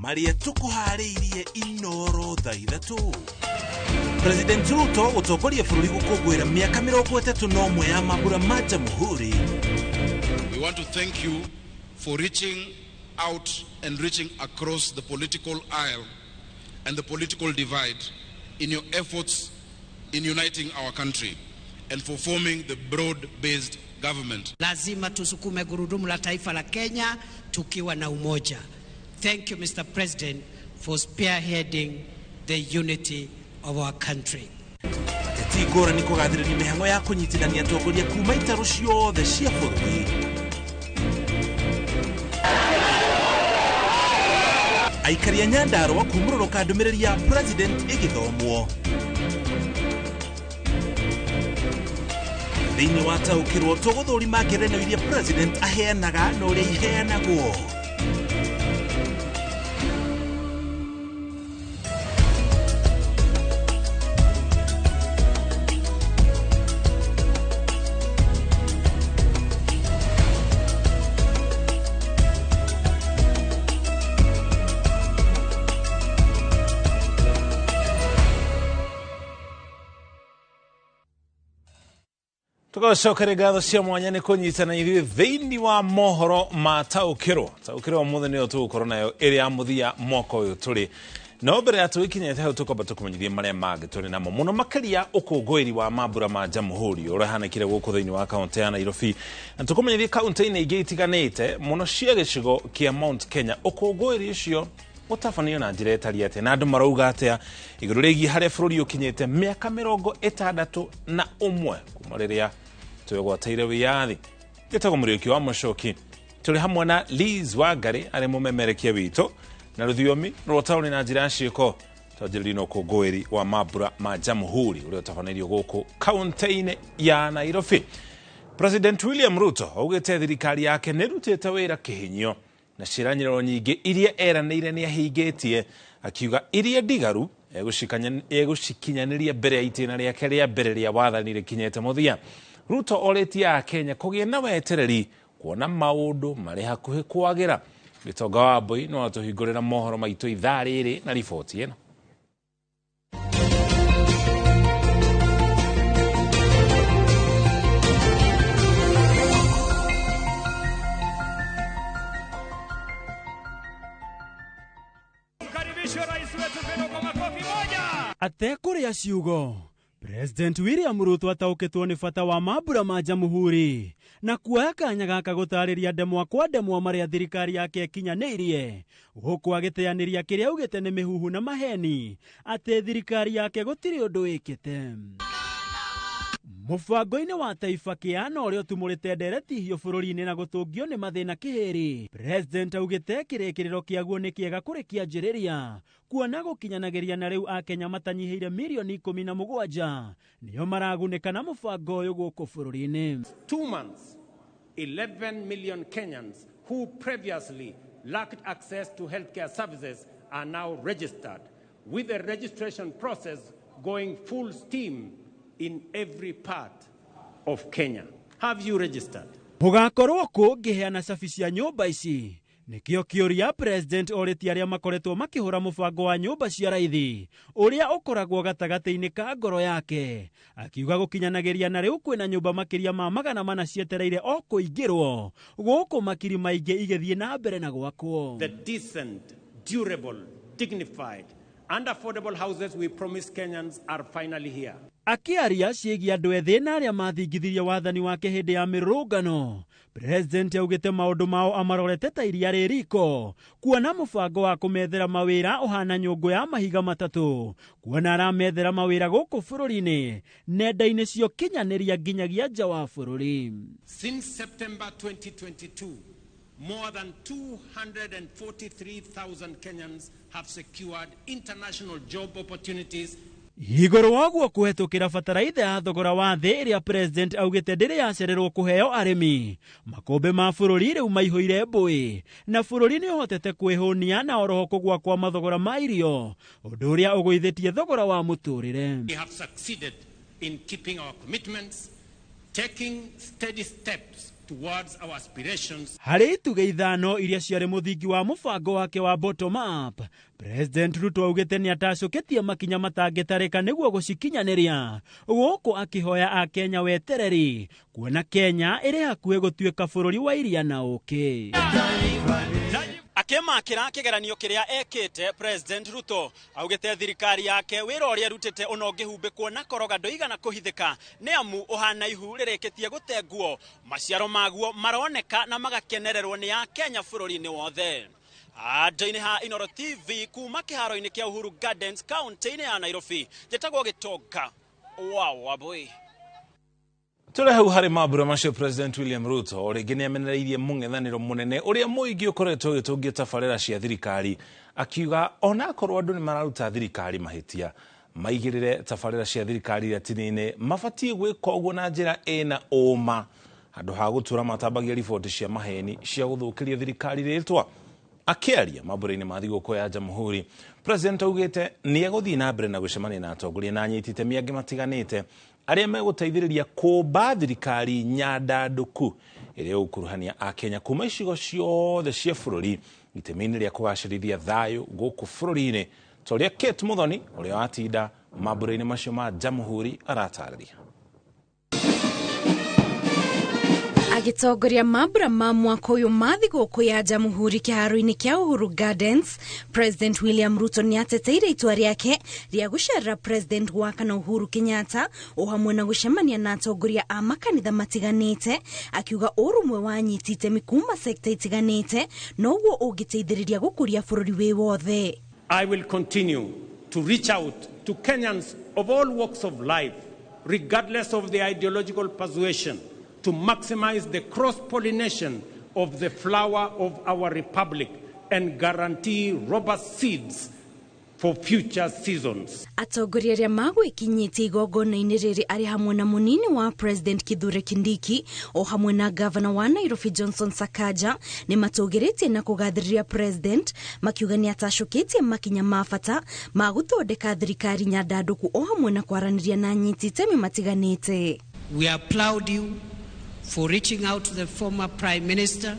Maria tukuhariirie inoro thaa ithatu. President Ruto gutongoria bururi gukungwira miaka 31 ya mambura ma Jamhuri. We want to thank you for reaching out and reaching across the political aisle and the political divide in your efforts in uniting our country and for forming the broad-based government. Lazima tusukume gurudumu la taifa la Kenya tukiwa na umoja. Thank you, Mr. President, for spearheading the unity of our country. Tigora niko gathiri ni mihango ya kunyitithania atongoria kuma itaru ciothe cia bururi. Aikari a Nyandarua kumuroroka ndumiriri ya President igithomwo. Thiini wa taukirwo tuguthurima ngerenwa iria President aheanaga na uria iheanagwo. Tukocokere gatho cia mwanya ni kunyitana ithuĩ thĩinĩ wa mohoro ma taũkĩrwo mũthĩ nĩyo tũgũkorwo nayo ĩrĩ ya mũthia mwaka ũyũ tũrĩ no mbere ya tũgĩkinyĩte hau tũkwamba tũkũmenyithie marĩa mangĩ tũrĩ namo mũno makĩria ũkũngũĩri wa mambura ma Jamhuri ũrĩa hanĩkire gũkũ thĩinĩ wa kaunti ya Nairobi na tũkũmenyithie kaunti-inĩ ingĩ itiganĩte mũno cia gĩcigo kĩa Mount Kenya ũkũngũĩri ũcio utafanio na njĩra ĩtariĩ atĩa na andũ marauga atĩa igũrũ rĩgiĩ harĩa bũrũri ũkinyĩte mĩaka 61 kuma rĩrĩa twĩgwateire wĩyathi. Gĩtagwo Mũriũki wa Mũchoki tũrĩ hamwe na Liz Wangari arĩ mũmemerekia witũ na rũthiomi rwa taũni na njĩra ya ciĩko twanjĩrĩirie na ũkũngũĩri wa mambura ma Jamhuri ũrĩa ũtabanĩirio gũkũ kaunti-inĩ ya Nairobi. President William Ruto augĩte thirikari yake nĩrutĩte wĩra kĩhinyio na ciĩranĩro nyingĩ iria eranĩire nĩahingĩtie akiuga iria ndigaru egũcikinyanĩria mbere ya itĩna rĩake rĩa mbere rĩa wathani rĩkinyĩte mũthia. Ruto orĩtie Kenya kũgĩa na wetereri kuona maũndũ marĩ hakuhĩ kwagĩra. Gĩtonga wa Mbũi no atũhingũrĩra mohoro maitũ ithaa rĩrĩ na riboti ĩno. Atekũrĩa ciugo President William Ruto ataũkĩtwo nĩ bata wa mambura ma Jamhuri na kuoya kanya gaka gũtarĩria ndemwa kwa ndemwa marĩa thirikari yake ĩkinyanĩirie gũkũ agĩteanĩria kĩrĩa augĩte nĩ mĩhuhu na maheni atĩ thirikari yake gũtirĩ ũndũ ĩkĩte. Mũbango-inĩ wa taifa kĩana ũrĩa ũtumũrĩte ndereti hiũ bũrũri-inĩ na gũtũngio nĩ mathĩna kĩhĩri, President augĩte kĩrĩkĩrĩro kĩaguo nĩ kĩega kũrĩ kĩanjĩrĩria kuona gũkinyanagĩria na rĩu Akenya matanyihĩire milioni 17 nĩo maragunĩka na mũbango ũyũ gũkũ bũrũri-inĩ. 2 months, 11 million Kenyans who previously lacked access to healthcare services are now registered, with the registration process going full steam in every part of Kenya. Have you registered? Mũgakorwo kũngĩheana cabi cia nyũmba ici nĩkĩo kĩũria President orĩtie arĩa makoretwo makĩhũra mũbango wa nyũmba cia raithi ũrĩa ũkoragwo gatagatĩ-inĩ ka ngoro yake akiuga gũkinyanagĩria na rĩu kwĩna nyũmba makĩria ma 400 cietereire o kũingĩrwo gũkũ makiri maingĩ igĩthiĩ na mbere na gwakwo. The decent, durable, dignified and affordable houses we promised Kenyans are finally here. Akĩaria ciĩgiĩ andũ ethĩ na arĩa mathingithirie wathani wake hĩndĩ ya mĩrũrũngano, President augĩte maũndũ mao amarorete ta iria rĩriko kuona mũbango wa kũmethera mawĩra ũhana nyũngũ ya mahiga matatũ kuona aramethera mawĩra gũkũ bũrũri-inĩ nenda-inĩ cio kinyanĩria nginyagia nja wa bũrũri. Since September 2022, more than 243,000 Kenyans have secured international job opportunities. Igũrũ waguo kũhetũkĩra bataraitha ya thogora wa thĩ ĩrĩa President augĩte ndĩrĩ yacererwo kũheo arĩmi. Makũmbĩ ma bũrũri rĩu maihũire mbũĩ na bũrũri nĩ ũhotete kwĩhũnia na oroho kũgwa kwa mathogora ma irio ũndũ ũrĩa ũgũithĩtie thogora wa mũtũrĩre. We have succeeded in keeping our commitments, taking steady steps towards our aspirations. Harĩ tuge ithano iria ciarĩ mũthingi wa mũbango wake wa bottom up, President Ruto augĩte nĩ atacũkĩtie makinya matangĩtarĩka nĩguo gũcikinyanĩria, gũkũ akĩhoya Akenya wetereri kuona Kenya ĩrĩ hakuhĩ gũtuĩka bũrũri wa iria na ũkĩ. Akimakira kigeranio kiria ekite, President Ruto augite thirikari yake wira uria rutite unongihumbikwo na koroga ndoigana kuhithika ni amu uhana ihu ririkitie gutenguo, maciaro maguo maroneka na magakenererwo ni Akenya bũrũri-inĩ wothe. Andoini ha Inoro TV kuma kiharo-ini kia Uhuru Gardens county-ini ya Nairobi, njĩtagwo Gĩtonga wa Wambui. Tũrĩ hau harĩ mambura macio President William Ruto rĩngĩ nĩ amenereirie mũng'ethanĩro mũnene ũrĩa mũingĩ ũkoretwo ũgĩtũngia tabarĩra cia thirikari, akiuga ona akorwo andũ nĩ mararuta thirikari mahĩtia, maigĩrĩre tabarĩra cia thirikari ratini-inĩ mabatiĩ gwĩka ũguo na njĩra ĩna ũma, handũ ha gũtũra matambagia riboti cia maheni cia gũthũkĩria thirikari rĩtwa. Akĩaria mambura-inĩ ma thigũkũ ya Jamhuri, President augĩte nĩ egũthiĩ na mbere na gũcemania na atongoria na anyiti itemi angĩ matiganĩte arĩa megũteithĩrĩria kũmba thirikari nyandandũku ĩrĩa gũkuruhania Akenya kuma icigo ciothe cia bũrũri itemi-inĩ rĩa kũgacĩrithia thayũ gũkũ bũrũri-inĩ, ta ũrĩa Kate Muthoni ũrĩa watinda mambura-inĩ macio ma Jamhuri aratarĩria. Agitongoria mambura ma mwaka uyu ma thigũkũ ya Jamhuri kĩharo-inĩ kia Uhuru Gardens, President William Ruto nĩ ateteire itua rĩake rĩa gũcerera President wa kana Uhuru Kenyatta o hamwe na gũcemania na atongoria a makanitha matiganĩte, akiuga ũrũmwe wa anyiti itemi kuma sekta itiganĩte noguo ũngĩteithĩrĩria gũkũria bũrũri wĩ wothe. I will continue to reach out to Kenyans of all walks of life, regardless of the ideological persuasion, to maximize the cross-pollination of the flower of our republic and guarantee robust seeds for future seasons. Atongoria arĩa magwĩkinyĩtie igongona-inĩ rĩrĩ arĩ hamwe na mũnini wa President Kithure Kindiki o hamwe na Governor wa Nairobi Johnson Sakaja nĩ matũgĩrĩtie na kũgathĩrĩria President, makiuga nĩ atacũkĩtie makinya ma bata ma gũthondeka thirikari nyandandũku o hamwe na kwaranĩria na anyiti itemi matiganĩte. We applaud you for reaching out to the former Prime Minister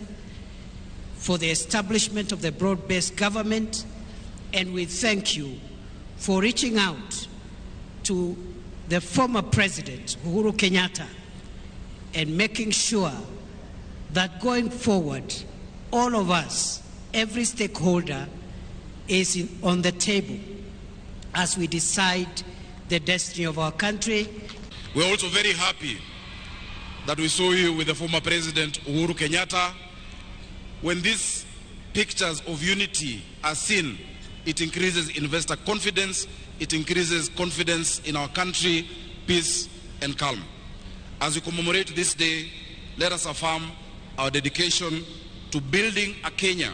for the establishment of the broad-based government, and we thank you for reaching out to the former President Uhuru Kenyatta and making sure that going forward, all of us, every stakeholder is on the table as we decide the destiny of our country. We're also very happy that we saw you with the former President Uhuru Kenyatta. When these pictures of unity are seen, it increases investor confidence, it increases confidence in our country, peace and calm. As we commemorate this day, let us affirm our dedication to building a Kenya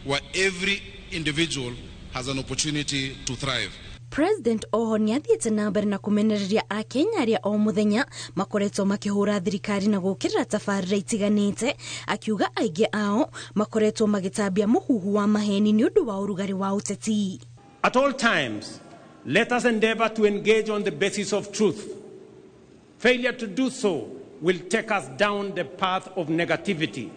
where every individual has an opportunity to thrive. President oho nĩ athiĩte na mbere na kũmenereria Akenya arĩa o mũthenya makoretwo makĩhũra thirikari na gũkĩrĩra tabarĩra itiganĩte, akiuga aingĩ ao makoretwo magĩtambia mũhuhu wa maheni nĩ ũndũ wa ũrugarĩ wa ũteti. At all times, let us endeavor to engage on the basis of truth. Failure to do so will take us down the path of negativity,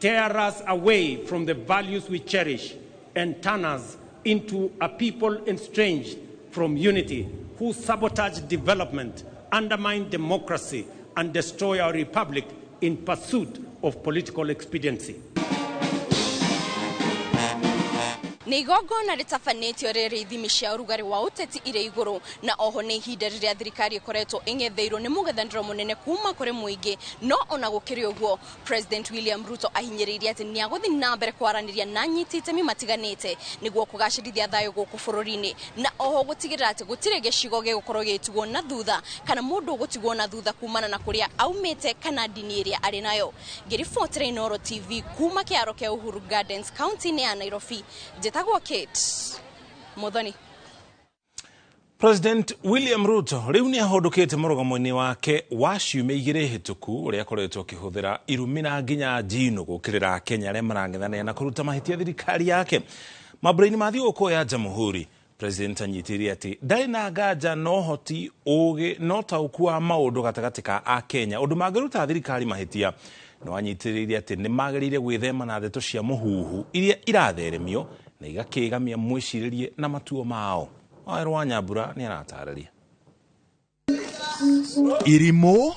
tear us away from the values we cherish, and turn us into a people estranged from unity, who sabotage development, undermine democracy, and destroy our republic in pursuit of political expediency. Nĩ igongona rĩtabanĩtio rĩrĩ ithimi cia ũrugarĩ wa ũteti irĩ igũrũ, na oho nĩ ihinda rĩrĩa thirikari ĩkoretwo ĩng'etheirwo nĩ mũng'ethanĩro mũnene kuma kũrĩ mũingĩ, no ona gũkĩrĩ ũguo, President William Ruto ahinyĩrĩirie atĩ nĩ agũthiĩ na mbere kwaranĩria na anyiti itemi matiganĩte nĩguo kũgacĩrithia thayũ gũkũ bũrũri-inĩ, na oho gũtigĩrĩra atĩ gũtirĩ gĩcigo gĩgũkorwo gĩtigwo na thutha kana mũndũ gũtigwo na thutha kumana na kũrĩa aumĩte kana ndini ĩrĩa arĩ nayo. Ngĩribotera Inoro TV kuma kĩharo kĩa Uhuru Gardens county-inĩ ya Nairobi, njĩtagwo Kate Muthoni. President William Ruto rĩu nĩ ahondokete mũrũgamo-inĩ wake wa ciumia igĩrĩ hĩtũku ũrĩa akoretwo akĩhũthĩra irumi na nginya njino gũkĩrĩra Akenya arĩa marang'ethanĩra na kũruta mahĩtia thirikari yake. Mambura-inĩ ma thigũkũ ya Jamhuri, President anyitĩrĩire atĩ ndarĩ na nganja no hoti ũgĩ no taũku wa maũndũ gatagatĩ ka Akenya ũndũ mangĩruta thirikari mahĩtia no anyitiriire ati ni magirire gwithema na ndeto cia muhuhu iria iratheremio na igakigamia mwiciririe na matuo mao. Wairwa Nyambura ni aratararia. Irimo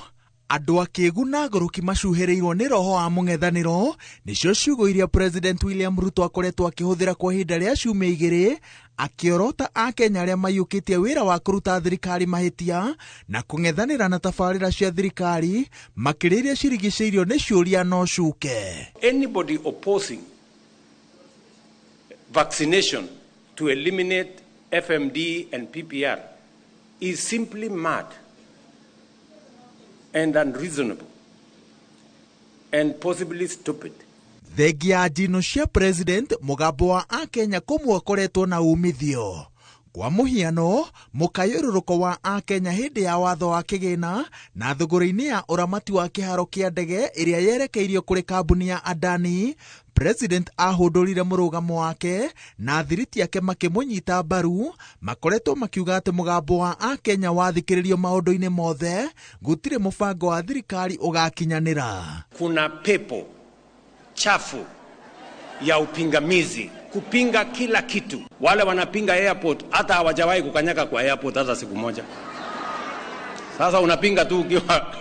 andũ akĩgu na ngũrũki macuhĩrĩirwo nĩ roho wa mũng'ethanĩro nĩcio ciugo iria President William Ruto akoretwo akĩhũthĩra kwa ihinda rĩa ciumia igĩrĩ akĩorota Akenya arĩa maiyũkĩtie wĩra wa kũruta thirikari mahĩtia na kũng'ethanĩra na tabarĩra cia thirikari makĩria iria cirigicĩirio nĩ ciũria no cuke. Anybody opposing vaccination to eliminate FMD and PPR is simply mad and unreasonable and possibly stupid. Thengia njino cia President mũgambo wa Akenya kũmwe ũkoretwo na umithio. Kwa mũhiano, mũkayũrũrũko wa Akenya hĩndĩ ya watho wa kĩgĩna na thũgũrĩ-inĩ ya ũramati wa kĩharo kĩa ndege ĩrĩa yerekeirio kũrĩ kambuni ya Adani, President ahũndũrire mũrũgamo wake na thiriti yake makĩmũnyita mbaru, makoretwo makiuga atĩ mũgambo wa Akenya wathikĩrĩrio maũndũ-inĩ mothe, gũtirĩ mũbango wa thirikari ũgakinyanĩra. Kuna pepo chafu ya upingamizi kupinga kila kitu. Wale wanapinga airport hata hawajawahi kukanyaga kwa airport hata siku moja. Sasa unapinga tu ukiwa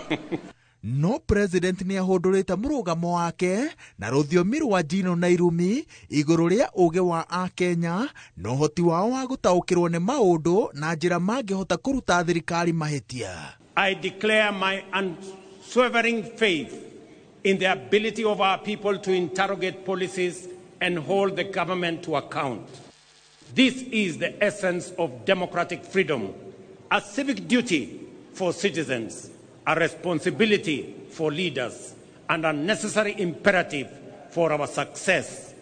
No President ni ahũndũrĩte mũrũgamo wake na rũthiomi rwa Njino na irumi igũrũ rĩa ũũgĩ wa Akenya na ũhoti wao wa gũtaũkĩrwo nĩ maũndũ na njĩra mangĩhota kũruta thirikari mahĩtia. I declare my unswerving faith in the ability of our people to interrogate policies and hold the government to account. This is the essence of democratic freedom, a civic duty for citizens, a responsibility for leaders, and a necessary imperative for our success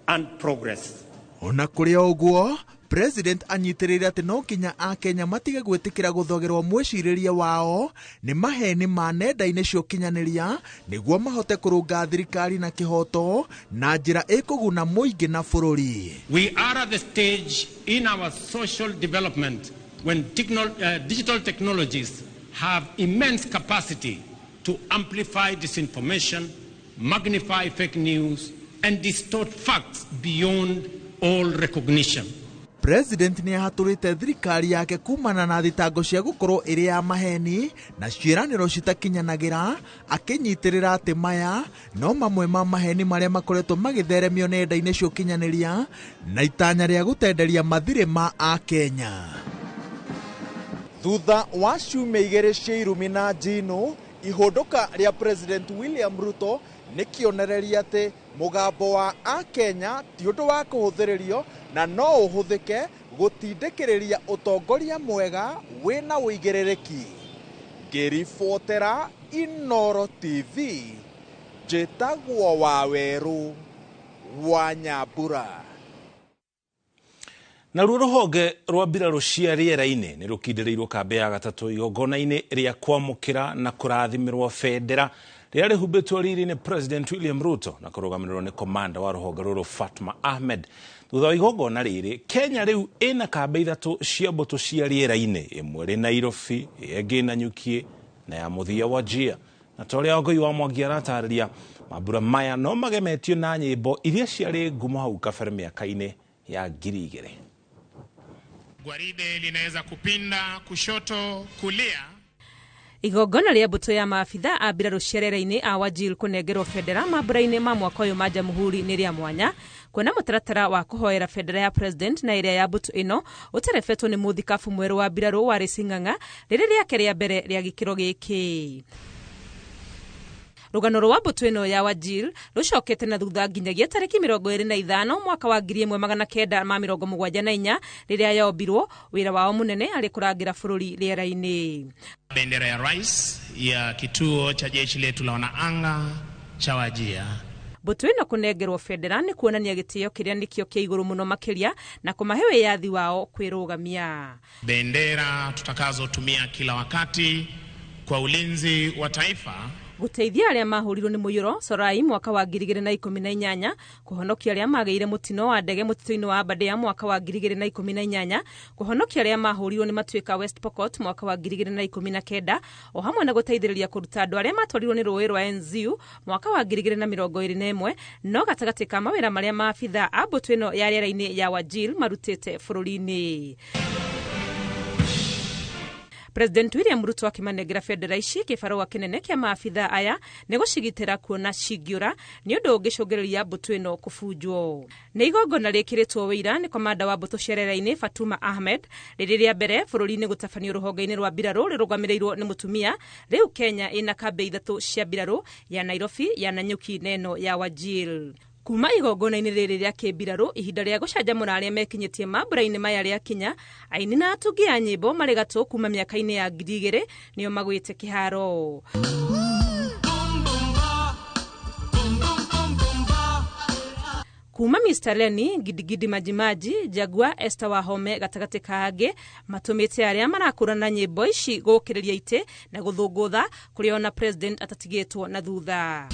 and progress. Ona kũrĩ ũguo, President anyitĩrĩire atĩ no nginya Akenya matige gwĩtĩkĩra gũthogerwo mwĩcirĩrie wao nĩ maheni ma nenda-inĩ cia ũkinyanĩria nĩguo mahote kũrũnga thirikari na kĩhoto na njĩra ĩkũguna mũingĩ na bũrũri. We are at the stage in our social development when digital technologies have immense capacity to amplify disinformation, magnify fake news, and distort facts beyond all recognition. President ni ahatũrĩte thirikari yake kumana na thitango cia gũkorwo ĩrĩ ya maheni na ciĩranĩro citakinyanagĩra, akĩnyitĩrĩra atĩ maya no mamwe ma maheni marĩa makoretwo magĩtheremio nenda-inĩ cia ũkinyanĩria na itanya rĩa gũtenderia mathirĩ ma Akenya. Thutha wa ciumia igĩrĩ cia irumi na Njino, ihũndũka rĩa President William Ruto nĩ kĩonereria atĩ mũgambo wa Akenya ti ũndũ wa kũhũthĩrĩrio na no ũhũthĩke gũtindĩkĩrĩria ũtongoria mwega wĩna ũigĩrĩrĩki. Ngĩribotera Inooro TV, njĩtagwo Wawerũ wa Nyambura. Na ruo rũhonge rwa mbirarũ cia rĩera-inĩ nĩ rũkindĩrĩirwo kambĩ ya gatatũ igongona-inĩ rĩa kwamũkĩra na kũrathimirwo bendera rĩrĩa rĩhumbĩtwo riri nĩ President William Ruto na kũrũgamĩrĩrwo nĩ komanda wa rũhonge rũrũ Fatma Ahmed. Thutha wa igongona rĩrĩ, Kenya rĩu ĩna kambĩ ithatũ cia mbũtũ cia rĩera-inĩ, ĩmwe ĩrĩ Nairobi, ĩngĩ Nanyuki na ya mũthia Wajir. Na ta ũrĩa Wangũi wa Mwangi aratarĩria, mambura maya no magemetio na nyĩmbo iria ciarĩ ngumo hau kabere mĩaka-inĩ ya 2000. Gwaride linaweza kupinda kushoto kulia. Igongona rĩa mbũtũ ya maabitha a mbirarũ cia rĩera-inĩ a Wajir kũnengerwo bendera mambura-inĩ ma mwaka ũyũ ma Jamhuri nĩ rĩa mwanya, kwona mũtaratara wa kũhoera bendera ya President na ĩrĩa ya mbũtũ ĩno ũterebetwo nĩ mũthikabu mwerũ wa mbirarũ wa Sing'ang'a rĩrĩa rĩake rĩa mbere rĩa gĩkĩro gĩkĩ. Rũgano rwa mbũtũ ĩno ya Wajir rũcokete na thutha nginyagia tarĩki 25 mwaka wa 1974 rĩrĩa yombirwo, wĩra wao mũnene arĩ kũrangĩra bũrũri rĩera-inĩ. Bendera ya rais ya kituo cha jeshi letu la wanaanga cha Wajir. Mbũtũ ĩno kũnengerwo bendera nĩ kuonania gĩtĩo kĩrĩa nĩkĩo kĩa igũrũ mũno makĩria na kũmahe wĩyathi wao kwĩrũgamia. Bendera tutakazotumia kila wakati kwa ulinzi wa taifa guteithia aria mahurirwo ni muyuro Sorai mwaka wa 2018 kuhonokia aria mageire mutino wa ndege mutito-ini wa Aberdare mwaka wa 2018 kuhonokia aria mahurirwo ni Matuika West Pokot mwaka wa 2019 o hamwe na guteithiriria kuruta andu aria matwarirwo ni rũĩ rwa Enziu mwaka wa 2021 no gatagati ka mawira maria maabitha a mbũtũ ĩno ya rĩera-inĩ ya Wajir marutĩte bũrũri-inĩ. President William Ruto akimanegera federa ici kibarua kinene kia maabitha aya ni gucigitira kuona cingiura ni undu ungicungirirĩa mbũtũ ĩno kubunjwo. Ni igongona rĩkĩrĩtwo wĩira ni komanda wa mbũtũ ciarera-inĩ Fatuma Ahmed rĩrĩa mbere bũrũri-inĩ gũtabanio rũhonge-inĩ rwa mbirarũ rĩrũgamĩrĩirwo ni mutumia. Rĩu Kenya ina kambe ithatũ cia mbirarũ ya Nairobi, ya Nanyuki na ĩno ya Wajir. Kuma igongona-inĩ rĩrĩ rĩa kĩmbirarũ ihinda rĩa gũcanjamũra arĩa mekinyitie mambura-inĩ maya rĩa Kenya, aini na atungi a nyĩmbo marĩ gatũ kuma mĩaka-inĩ ya 2000 nĩo magwĩte kĩharo. Kuma Mr. Lenny, Gidigidi Majimaji, Jagua, Esther Wahome gatagati ka angĩ matũmĩte arĩa marakũrana nyĩmbo ici gũkĩrĩria ite na gũthũngũtha kũrĩa ona president atatigĩtwo na thutha.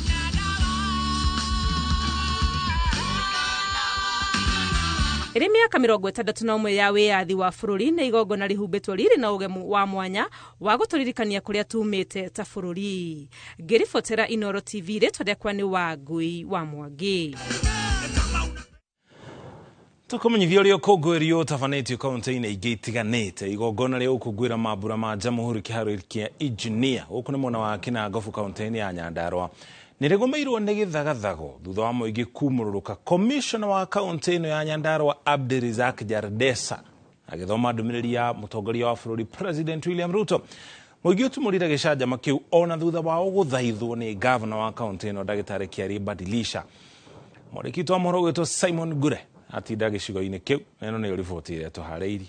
Ĩrĩ mĩaka 61 ya wĩyathi wa bũrũri na igongona rĩhumbĩtwo rĩrĩ na ũgemu wa mwanya wa gũtũririkania kũrĩa tumĩte ta bũrũri. Ngĩribotera Inooro TV rĩtwa rĩakwa nĩ Wangui wa Mwangi. Tukumenyithia ũrĩa ũkũngũĩrio ũtabanĩtio kaunti-inĩ ingĩ itiganĩte igongona rĩa gũkũngũĩra mambura ma Jamhuri kĩharo kĩa Engineer gũkũ nĩ mwena wa Kinangofu kaunti-inĩ ya Nyandarua nĩrĩgũmĩirwo nĩ gĩthagathago thutha wa mũingĩ kumũrũrũka. Commissioner wa kaunti ĩno ya Nyandarua Abdirizak Jardesa agĩthoma ndũmĩrĩri ya mũtongoria wa bũrũri President William Ruto. Mũingĩ ũtumũrire gĩcanjama kĩu ona thutha wao gũthaithwo nĩ governor wa kaunti ĩno Ndagĩtarĩ Kĩarĩ Badilisha. Mũrĩkĩtwo wa mohoro gwĩtwo Simon Gure atinda gĩcigo-inĩ kĩu. Ĩno nĩyo riboti ĩrĩa tũharĩirie.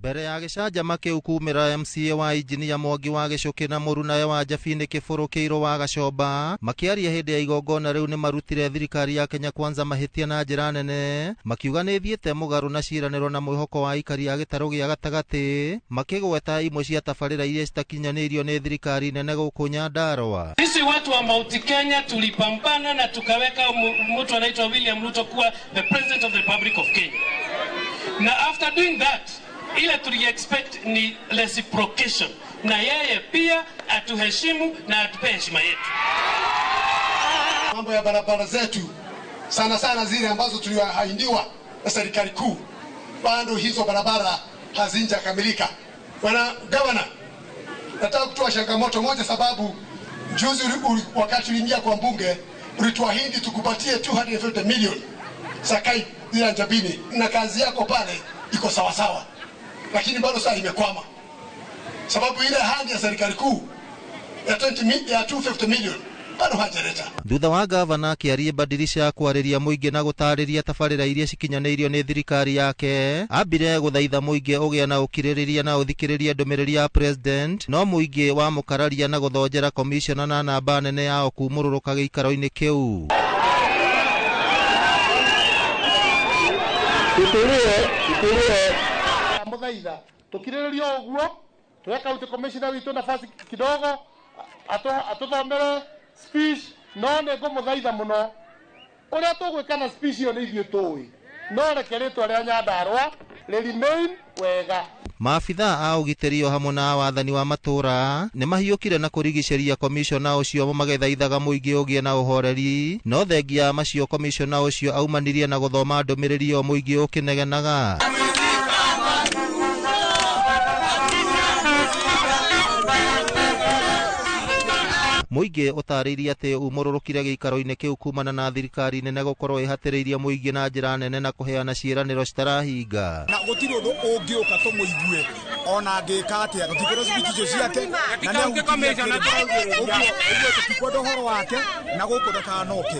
Mbere ya gĩcanjama kĩu kumĩra MCA wa Engineer Mwangi wa Gĩcũkĩ na mũrunawe wa Njabinĩ Kĩbũrũ Kĩirũ wa Gacomba makĩaria hĩndĩ ya igongona rĩu nĩ marutire thirikari ya Kenya Kwanza mahĩtia na njĩra nene, makiuga nĩ thiĩte mũgarũ na ciĩranĩro na mwĩhoko wa aikari a gĩtarũ gĩa gatagatĩ, makĩgweta imwe cia tabarĩra iria citakinyanĩirio nĩ thirikari nene gũkũ Nyandarua. Sisi watu wa Mount Kenya tulipambana na tukaweka mtu anaitwa William Ruto kuwa the President of the Republic of Kenya. Na after doing that, ile tuli expect ni reciprocation na yeye pia atuheshimu na atupe heshima yetu. Mambo ya barabara zetu sana sana zile ambazo tuliahidiwa na serikali kuu, bado hizo barabara hazijakamilika. Bwana Governor, nataka kutoa changamoto moja, sababu juzi wakati uliingia kwa mbunge ulituahidi tukupatie 250 million sakai bila Njabini, na kazi yako pale iko sawa sawa, lakini bado sasa imekwama sababu ile ahadi ya serikali kuu ya 250 million bado hajareta. Thutha wa gavana Kĩarĩ Badilisha kwarĩria mũingĩ na gũtarĩria tabarĩra iria cikinyanĩirio nĩ thirikari yake, ambire gũthaitha mũingĩ ũgĩa na ũkirĩrĩria na ũthikĩrĩria ndũmĩrĩri ya president, no mũingĩ wa mũkararia na gũthonjera commissioner na namba nene yao kumũrũrũka gĩikaro-inĩ kĩu. Muthaitha tukirĩrĩrio ũguo tweka county commissioner witũ nafasi kidogo atuthomere speech, no nĩ ngũmũthaitha mũno ũrĩa tũgwĩka na speech ĩyo nĩ ithuĩ tũĩ, no reke rĩtwa rĩa Nyandarua remain wega. Maabitha a ũgitĩri o hamwe na wathani wa matũra nĩ mahiũkire na kũrigicĩria komishona ũcio magethaithaga mũingĩ ũgĩe na ũhoreri, no thengia macio komishona ũcio aumanirie na gũthoma ndũmĩrĩri o mũingĩ ũkĩnegenaga. Mũingĩ ũtarĩirie atĩ umũrũrũkire gĩikaro-inĩ kĩu kumana na thirikari nene gũkorwo ĩhatĩrĩirie mũingĩ na njĩra nene na kũheana ciĩranĩro citarahinga. Na gũtirĩ ũndũ ũngĩũka tũmũigue ona angĩka atĩa, tũtikĩrwo speech icio ciake na nĩ ũgũkomishona ũguo tũtikwenda ũhoro wake na gũkũ ndakanoke.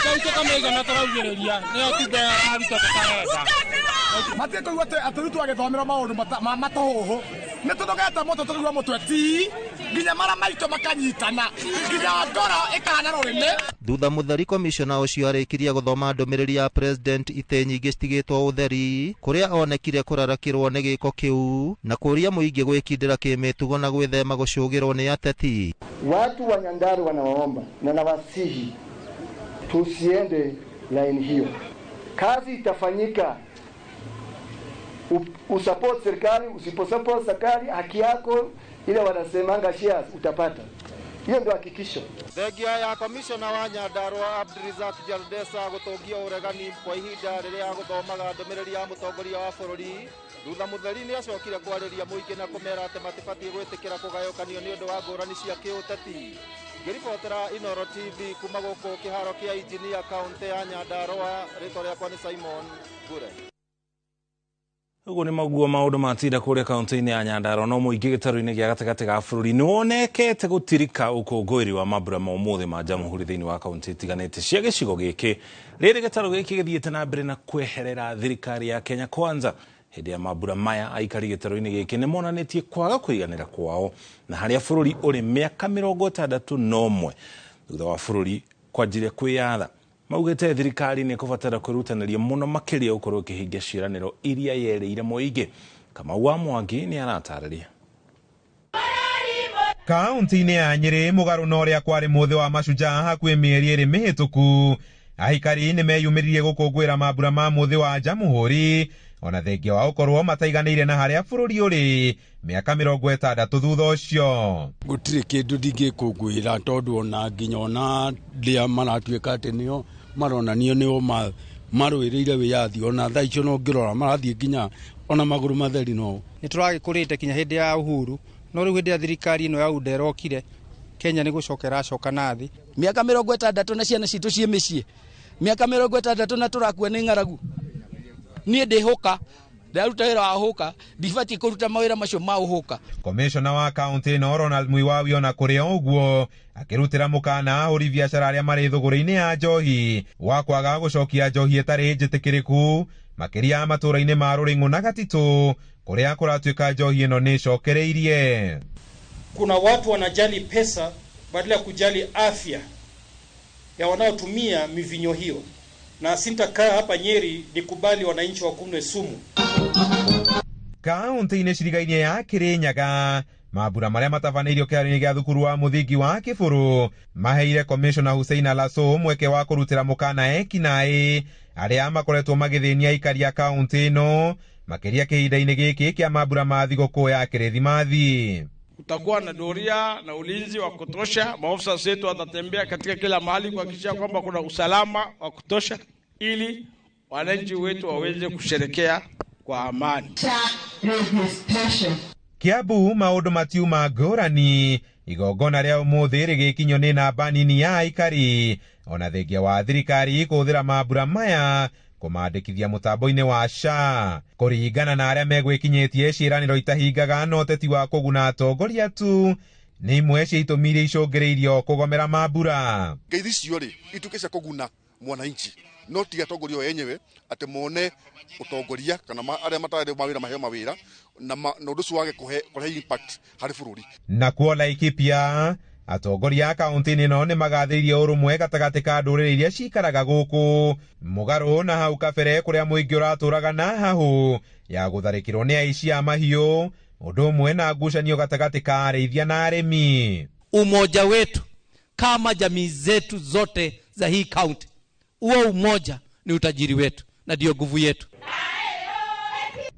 Tũkaitĩ kamĩigana tũraugĩrĩria nĩyo tumbe aruta tũkarenda matĩkũigua atĩ rĩu twagĩthomera maũndũ matũhũhũ nĩ tũthogete mũtũ tũrigua mũtwe ti nginya mara maito makanyitana nginya ngoro ikana rurime. Thutha mutheri komishona ucio arikirie guthoma ndumiriri ya president ite nyingi citigitwo utheri kuria onekire kurarakirwo ni giko kiu na kuria muingi gwikindira kimitugo na gwithema gucugirwo ni ateti. Watu wa Nyandarua wanawaomba na nawasihi tusiende laini hiyo. Kazi itafanyika. Usupport serikali, usiposupport serikali, haki yako ile wanasemanga shares utapata. Hiyo ndio hakikisho. Thegia ya komishona wa Nyandarua Abdirizak Jaldesa gutungia uregani kwa ihinda riria guthomaga ndumiriri ya mutongoria wa bururi. Thutha mutheri ni acokire kwariria muingi na kumera ati matibatie gwitikira kugayokanio ni undu wa ngurani cia kiuteti. Ngiribotera Inoro TV kuma guku kiharo kia injinia kaunti ya Nyandarua, ritwa riakwa ni Simon Gure. Uguo ni maguo maundu matinda kuria kaunti-ini ya Nyandarua no muingi gitaru-ini gia gatagati ga bururi ni wonekete gutirika ukungwiri wa mambura ma umuthi ma jamhuri thiini wa kaunti itiganite cia gicigo giki. Riri gitaru giki githiite na mbere na kweherera thirikari ya Kenya Kwanza. Hindi ya mambura maya aikari gitaru-ini giki ni monanitie kwaga kuiganira kwao na haria bururi uri miaka 61 thutha wa bururi kwanjire kwiyatha. Maugete thirikari ni kubatara kwirutaniria muno makiria ukorwo kihingia ciraniro iria yereire muingi. Kamau wa Mwangi ni aratariria. Kaunti-ini ya Nyeri mugaru na uria kwari muthi wa mashujaa hakuhi mieri iri mihituku, aikari ni meyumiririe gukungwira mambura ma muthi wa jamhuri ona thengia wa ukorwo mataiganiire na haria bururi uri miaka 60 thutha ucio. Gutire kindu ndingikungwira tondu ona nginya ona ria maratuika ati nio maronanio nio marwiriire wiyathi ona thaa icio no ngirora marathie nginya ona maguru matheri no nituragikurite kinya hindi ya uhuru no riu hindi ya thirikari ino ya UDA rokire Kenya ni gucokera acoka nathi miaka 60 na ciana citu cie micii miaka 60 na turakua ni ngaragu nie ndihuka ndaruta wira wa huka ndibati kuruta mawira macio ma uhuka. Komishona wa kaunti no Ronald Muiwawi ona kuria uguo akirutira mukana ahuri biashara aria mari thuguri-ini ya njohi wa kwaga gucokia njohi etari njitikiriku makiria matura-ini ma Ruring'u na Gatitu kuria kuratuika njohi ino ni cokereirie. Kuna watu wanajali pesa badala ya kujali afya ya wanaotumia mivinyo hiyo, na sintakaa hapa Nyeri nikubali wananchi wakunywe sumu. Kaunti-ini cirigainie ya Kirinyaga mambura maria matabaneirio kiaro-ini gia thukuru wa muthingi wa Kiburu maheire komishona Hussein Alaso mweke wa kurutira mukana ekinai aria makoretwo magithinia aikari a kaunti ino makiria kihinda-ini giki kia mambura ma thiguku ya Kirithimathi. Utakuwa na doria na ulinzi wa kutosha. Maofisa wetu watatembea katika kila mahali kuhakikisha kwamba kuna usalama wa kutosha ili wananchi wetu waweze kusherekea kwa amani. Kiambu maundu matiuma ngurani igongona ria umuthi rigikinyo ni namba nini ya aikari ona thengia wa thirikari kuthira mambura maya kumandikithia mutambo-ini wa SHA kuringana na aria megwikinyitie ciraniro itahingaga no teti wa kuguna atongoria tu ni imwe cia itumi iria icungireirio kugomera mambura. Ngeithi cio ri itukica kuguna mwananchi no ti atongoria yenyewe ati mone utongoria kana aria matare mawira maheo mawira na undu ucio wage kuhe impact hari bururi. Na kuola Laikipia atongoria kaunti-ini no ni magatheirie urumwe gatagati ka nduriri iria cikaraga guku mugaru na hau kabere kuria muingi uraturaga na hahu ya gutharikirwo ni aici a mahiu undu umwe na ngucanio gatagati ka arĩithia na arĩmi. Umoja wetu kama jamii zetu zote za hii kaunti, huo umoja ni utajiri wetu na ndio nguvu yetu.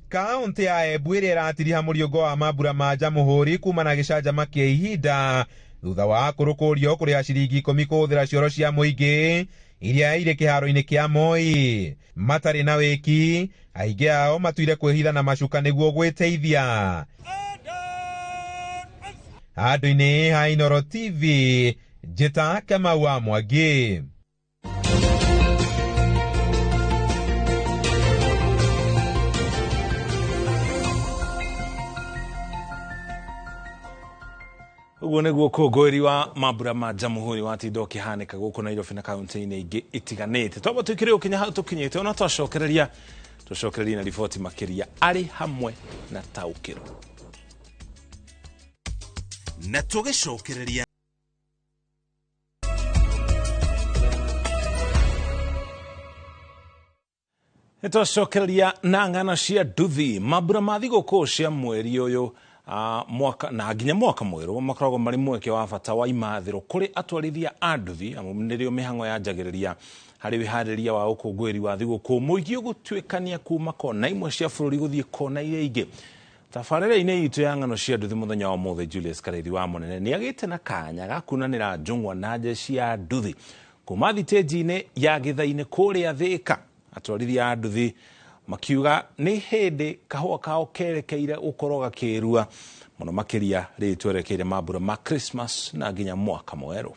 Kaunti ya Embu iria iratiriha muriungo wa mambura ma jamhuri kuma na gicanjama kia ihinda thutha wa kurukurio kuria ciringi 10 kuthira cioro cia muingi iria iri kiharo-ini kia Moi matari na wiki aingi ao matuire kwihitha na macuka niguo gwiteithia. Handu-ini ha Inoro TV njita Kamau wa Mwangi. Uguo niguo kungwiri wa mambura ma jamhuri watinda ukihanika guku Nairobi na kaunti-ini ingi itiganite. Twaba twikire ukinya hau tukinyite ona twacokereria na riboti makiria ari hamwe na taukiro. na tugicokereria Nitwacokereria na ng'ano cia nduthi mambura ma thigũkũ cia mweri ũyũ mwaka na nginya mwaka mwerũ makoragwo marĩ mweke wa bata wa imathĩro kũrĩ atwarithia a nduthi amu nĩrĩo mĩhang'o yanjagĩrĩria harĩ wĩharĩria wa ũkũngũĩri wa thigũkũ mũingĩ ũgũtuĩkania kuma kona imwe cia bũrũri gũthiĩ kona iria ingĩ. Tabarĩra-inĩ itũ ya ng'ano cia nduthi mũthenya wa ũmũthĩ Julius Karĩthi wa Mũnene nĩagĩte na kanya ga kunanĩra njũng'wa na njeci ya nduthi kuma thitĩnji-inĩ ya Gĩthai-inĩ kũrĩa Thĩka. Atwarithia a nduthi makiuga nĩ hĩndĩ kahũa kao kerekeire gũkorwo gakĩrua mũno makĩria rĩrĩ twerekeire mambura ma Christmas na nginya mwaka mwerũ.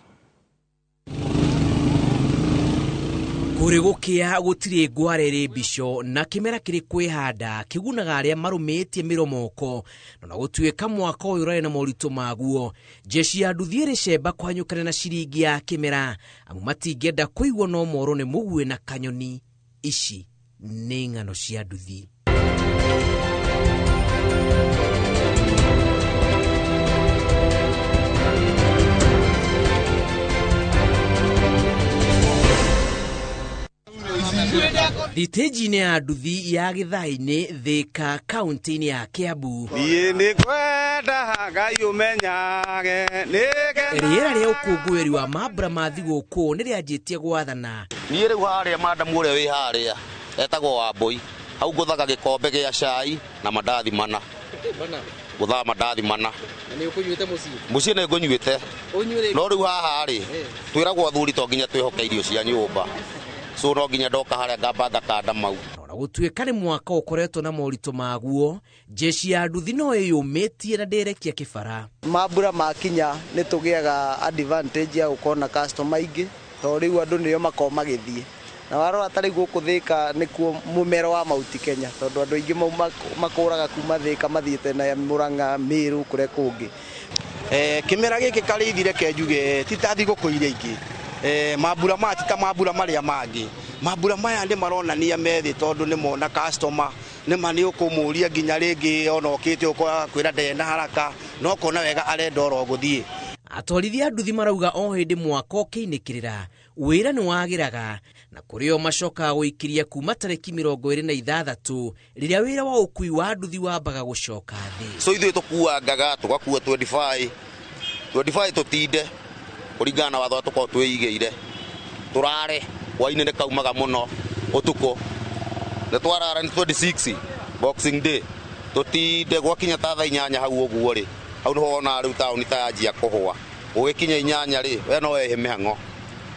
Kũrĩ gũkĩa gũtirĩ ngwarĩrĩ mbico na kĩmera kĩrĩ kwĩhanda kĩgunaga arĩa marũmĩtie mĩromoko na gũtuĩka mwaka ũyũ ũrarĩ na moritũ maguo. Jeshi ya nduthi ĩrĩ cemba kwanyũkana na ciringi ya kĩmera amu matingĩenda kũigwo no moro nĩ mũguĩ na kanyoni. Ici nĩ ng'ano cia nduthi. Thitĩnji-inĩ ya nduthi ya Gĩthai-inĩ Thĩka kaunti-inĩ ya Kiambu. Rĩera rĩa ũkũngũĩri wa mambura ma thigũkũ nĩ rĩanjĩtie gwathana. Niĩ rĩu harĩa madamu ũrĩa wĩ harĩa etagwo Wambũi hau ngũthaga gĩkombe gĩa cai na mandathi mana. Gũthaga mandathi mana. Nĩ ũkũnyuĩte mũciĩ? Mũciĩ nĩ ngũnyuĩte. No rĩu haha rĩ twĩragwo athuri to nginya twĩhoke irio cia nyũmba. So no nginya ndoka harĩa ngamba ngakanda mau. Na gũtuĩka nĩ mwaka ũkoretwo na moritũ maguo, jeshi ya nduthi no ĩyũmĩtie na ndĩrekia kĩbara. Mambura makinya nĩ tũgĩaga advantage ya gũkorwo na customer aingĩ tondũ rĩu andũ nĩo makorwo magĩthiĩ. Na warora tarĩ gũkũ Thĩka nĩkuo mũmero wa Mount Kenya tondũ andũ aingĩ makũraga kuma Thĩka mathiĩte na Mũrang'a, Mĩrũ kũrĩa kũngĩ. Kĩmera gĩkĩ karĩithire kenjuge ti ta thigũkũ iria ingĩ. Mambura mati ta mambura marĩa mangĩ. Mambura maya nĩ maronania methi tondũ nĩ mona customer nĩ mani ũkũmũria nginya rĩngĩ ona okĩte ũkwĩra ndena haraka no kona wega arenda oro gũthiĩ. Atwarithia nduthi marauga o hĩndĩ mwaka ũkĩinĩkĩrĩra wĩra nĩ wagĩraga na kũrĩ o macokaga gũikiria kuma tarĩki 26 rĩrĩa wĩra wa ũkui wa nduthi wambaga gũcoka thĩ. So ithuĩ tũkuangaga tũgakua 25 tũtinde kũringana na watho tũkorwo twĩigĩire tũrare hwainĩ nĩ kaumaga mũno ũtukũ nĩ twarara nĩ 26 Boxing Day tũtinde gwakinya ta thaa 8 hau ũguo rĩ hau nĩho wona rĩu taũni ta yanjia kũhũa ũgĩkinya 8 rĩ we no wehe mĩhang'o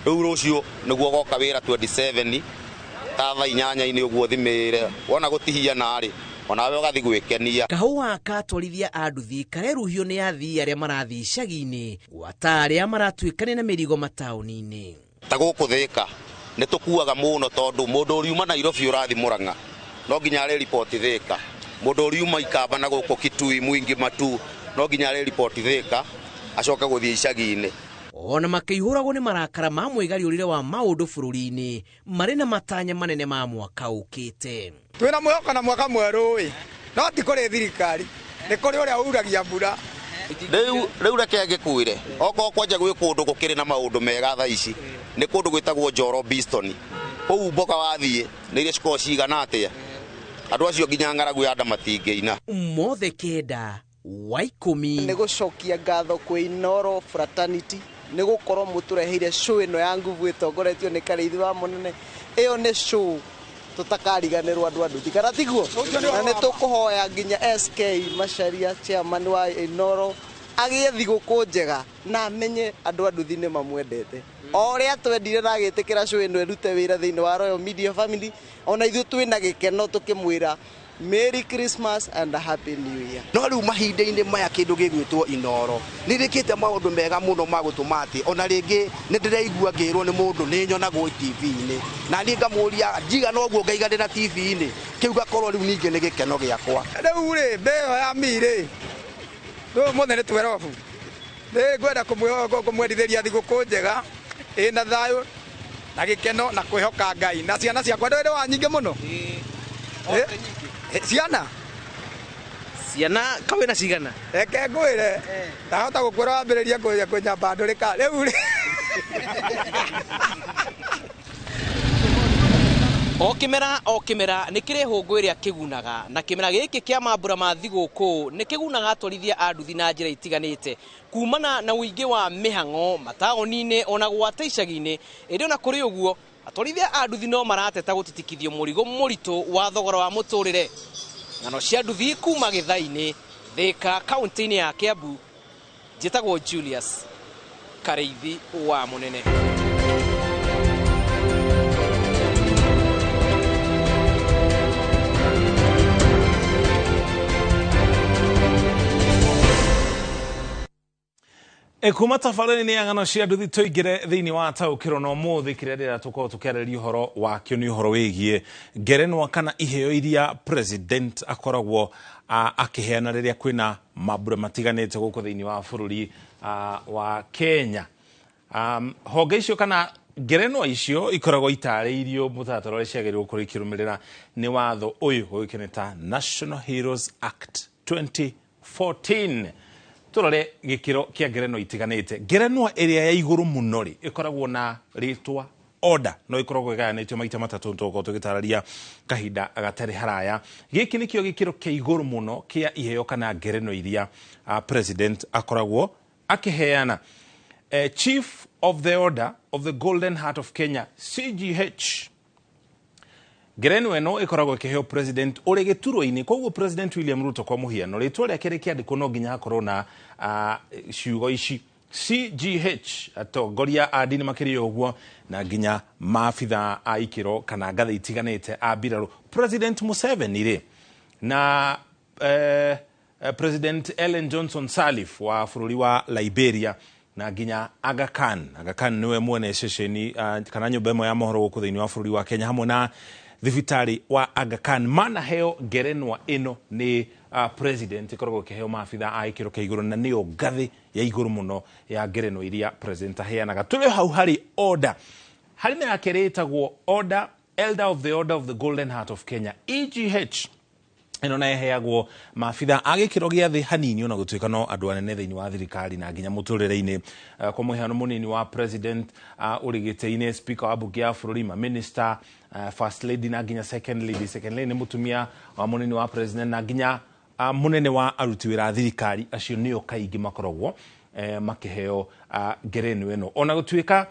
rĩu rũciũ nĩguo goka wĩra 27 ta thaa 8 ũguo thimĩre wona gũtihia rĩ onawe ũgathi gwĩkenia. Kahũa ka atwarithia a nduthi kareruhio nĩ athii arĩa marathiĩ icagi-inĩ gwata arĩa maratuĩkania na mĩrigo mataũni-inĩ. Ta gũkũ Thĩka nĩ tũkuaga mũno tondũ mũndũ ũriuma Nairobi ũrathi Mũrang'a no nginya arĩ report Thĩka. Mũndũ ũriuma Ikamba na gũkũ Kitui Mwingi Matu no nginya arĩ report Thĩka acoka gũthiĩ icagi-inĩ. Ona makĩihũragwo nĩ marakara ma mwĩgariũrĩre wa maũndũ bũrũri-inĩ marĩ na matanya manene ma mwaka ũkĩte. Twĩna mwĩhoko na mwaka mwerũ ĩ no ti kũrĩ thirikari nĩ kũrĩ ũrĩa uragia mbura. Rĩu reke ngĩkwĩre okorwo kwanja gwĩ kũndũ gũkĩrĩ na maũndũ mega thaa ici nĩ kũndũ gwĩtagwo Njoro Biston. Kũu mboka wathiĩ nĩ iria cikorwo cigana atĩa andũ acio nginya ng'aragu ya nda matingĩina. Mothe Kenda wa 10 nĩ gũcokia ngatho kwĩ Inoro Fraternity nĩ gũkorwo mũtũreheire show ĩno ya nguvu ĩtongoretio nĩ Karĩthi wa Mũnene. Ĩyo nĩ show tutakariganirwo andu andu tikara tiguo na nĩ tũkũhoya nginya SK Macharia chairman wa Inoro agĩe thigũkũ njega na amenye andu anduthi nĩ mamwendete o ũrĩa twendire na agĩtĩkĩra show ĩno ĩrute wĩra thĩinĩ wa Royal Media Family ona ithuĩ twĩna gĩkeno tũkĩmwĩra Merry Christmas and a Happy New Year. No rĩu mahinda-inĩ maya kĩndũ gĩgwĩtwo Inoro nĩ rĩkĩte maũndũ mega mũno ma gũtũma atĩ ona rĩngĩ nĩ ndĩraigua ngĩrwo nĩ mũndũ nĩ nyonagwo TV-inĩ na niĩ ngamũria njiga noguo ngaiganĩra TV-inĩ kĩu gakorwo rĩu ningĩ nĩ gĩkeno gĩakwa. Rĩu rĩ mbeo ya mirĩ rĩu mothe nĩ twerobu nĩ ngwenda kũmwendithĩria thigũkũ njega ĩna thayũ na gĩkeno na kwĩhoka Ngai na ciana ciakwa ndwende wa nyingĩ mũno. Ciana ciana kawe na cigana reke ngwire ndahota gukwira wambiriria kunya bandurika riu o kimera nä kä rä hå ngå ä rä a kä gunaga na kä mera gä kä kä a mambura ma thigå kå nä kä gunaga atwarithia a nduthi na njä ra itiganä te kumana na wĩingĩ wa mä hang'o mataũni-inĩ ona gwata icagi-inĩ ĩndĩ ona kũrĩ ũguo atwarithia a nduthi no marateta gũtitikithio mũrigo mũritũ wa thogora wa mũtũrĩre ng'ano cia nduthi kuma gĩthai-inĩ Thika kaunti-inĩ ya Kiambu njĩtagwo Julius Kareithi wa Mũnene. Kuma tabarani ya ng'ano cia nduthi tuingire thiini wa taũkĩro no mũthĩ kĩrĩa rĩrĩa tũkorwo tũkĩarĩria ũhoro wakĩo nĩ ũhoro wĩgiĩ ngerenwa kana iheo iria president akoragwo akĩheana rĩrĩa kwĩna mambura matiganĩte gũkũ thĩinĩ wa bũrũri wa Kenya. Honge icio kana ngerenwa icio ikoragwo itarĩirio mũtaratara ũrĩa ciagĩrĩirwo gũkorwo ikĩrũmĩrĩra nĩ watho ũyũ ũĩkaine ta National Heroes Act 2014. Turore gikiro kia ngerenwa itiganite ngerenwa ĩrĩa ya igũrũ mũno ri ikoragwo na ritwa order no ikoragwo igayanĩtio maita matatũ tũkorwo tũgĩtarĩria kahinda gatarĩ haraya. Gĩkĩ nĩkĩo gĩkĩro kĩa igũrũ mũno kĩa iheo kana ngerenwa iria president akoragwo akĩheana. Chief of the Order of the Golden Heart of Kenya CGH ngerenwa ĩno ĩkoragwo ĩkĩheo president ũrĩ gĩturwa-inĩ koguo president William Ruto kwa mũhiano rĩtwa rĩake rĩkĩandĩkwo no nginya hakorwo na ciugo ici CGH atongoria a ndini makĩria ũguo na nginya maabitha a ikĩro kana ngathĩ itiganĩte a mbirarũ. President Museveni rĩ na President Ellen Johnson Sirleaf wa bũrũri wa Liberia na nginya Aga Khan nĩwe mwene ceceni kana nyũmba ĩmwe ya mohoro gũkũ thĩinĩ wa bũrũri wa Kenya hamwe na thibitarĩ wa Aga Khan manaheo ngerenwa ĩno nĩ president ikoragwo kĩheo maabitha a ikĩro kĩa igũrũ na nĩyo ngathĩ ya igũrũ mũno ya ngerenwa iria president aheanaga. Tũrĩ hau harĩ order harĩ na yake ĩtagwo order Elder of the Order of the Golden Heart of Kenya EGH. Ĩno na ĩheagwo maabitha a gĩkĩro gĩa thĩ hanini ona gũtuĩka no andũ anene thĩinĩ wa thirikari na nginya mũtũrĩre-inĩ kwa mũhiano mũnini wa president ũrĩ gĩtĩ-inĩ speaker wa mbunge ya bũrũri ma minister first lady na nginya second lady nĩ mũtumia wa mũnini wa president na nginya mũnene wa aruti wĩra a thirikari acio nĩo kaingĩ makoragwo makĩheo ngerenwa ĩno ona gũtuĩka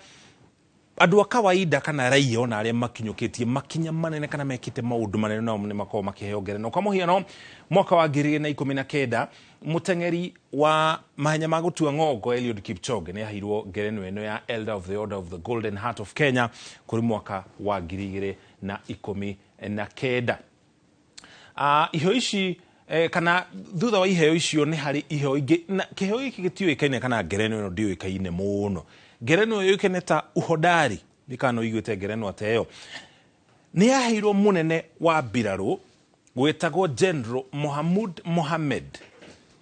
andũ a kawaida kana raia ona arĩa makinyũkĩtie makinya manene kana mekĩte maũndũ manene nao nĩ makoragwo makĩheo ngerenwa. Kwa mũhiano mwaka wa 2019 mũteng'eri wa mahenya ma gũtua ng'ongo Eliud Kipchoge nĩ aheirwo ngerenwa ĩno ya Elder of the Order of the Golden Heart of Kenya kũrĩ mwaka wa 2019. Iheo ici kana thutha wa iheo icio nĩ harĩ iheo ingĩ na kĩheo gĩkĩ gĩtiũĩkaine kana ngerenwa ĩno ndĩũĩkaine mũno. Ngerenwa yũĩkaine ta uhodari nikano iguĩte ngerenwa ta ĩyo nĩ yaheirwo mũnene wa mbirarũ gwĩtagwo General Mohamud Mohamed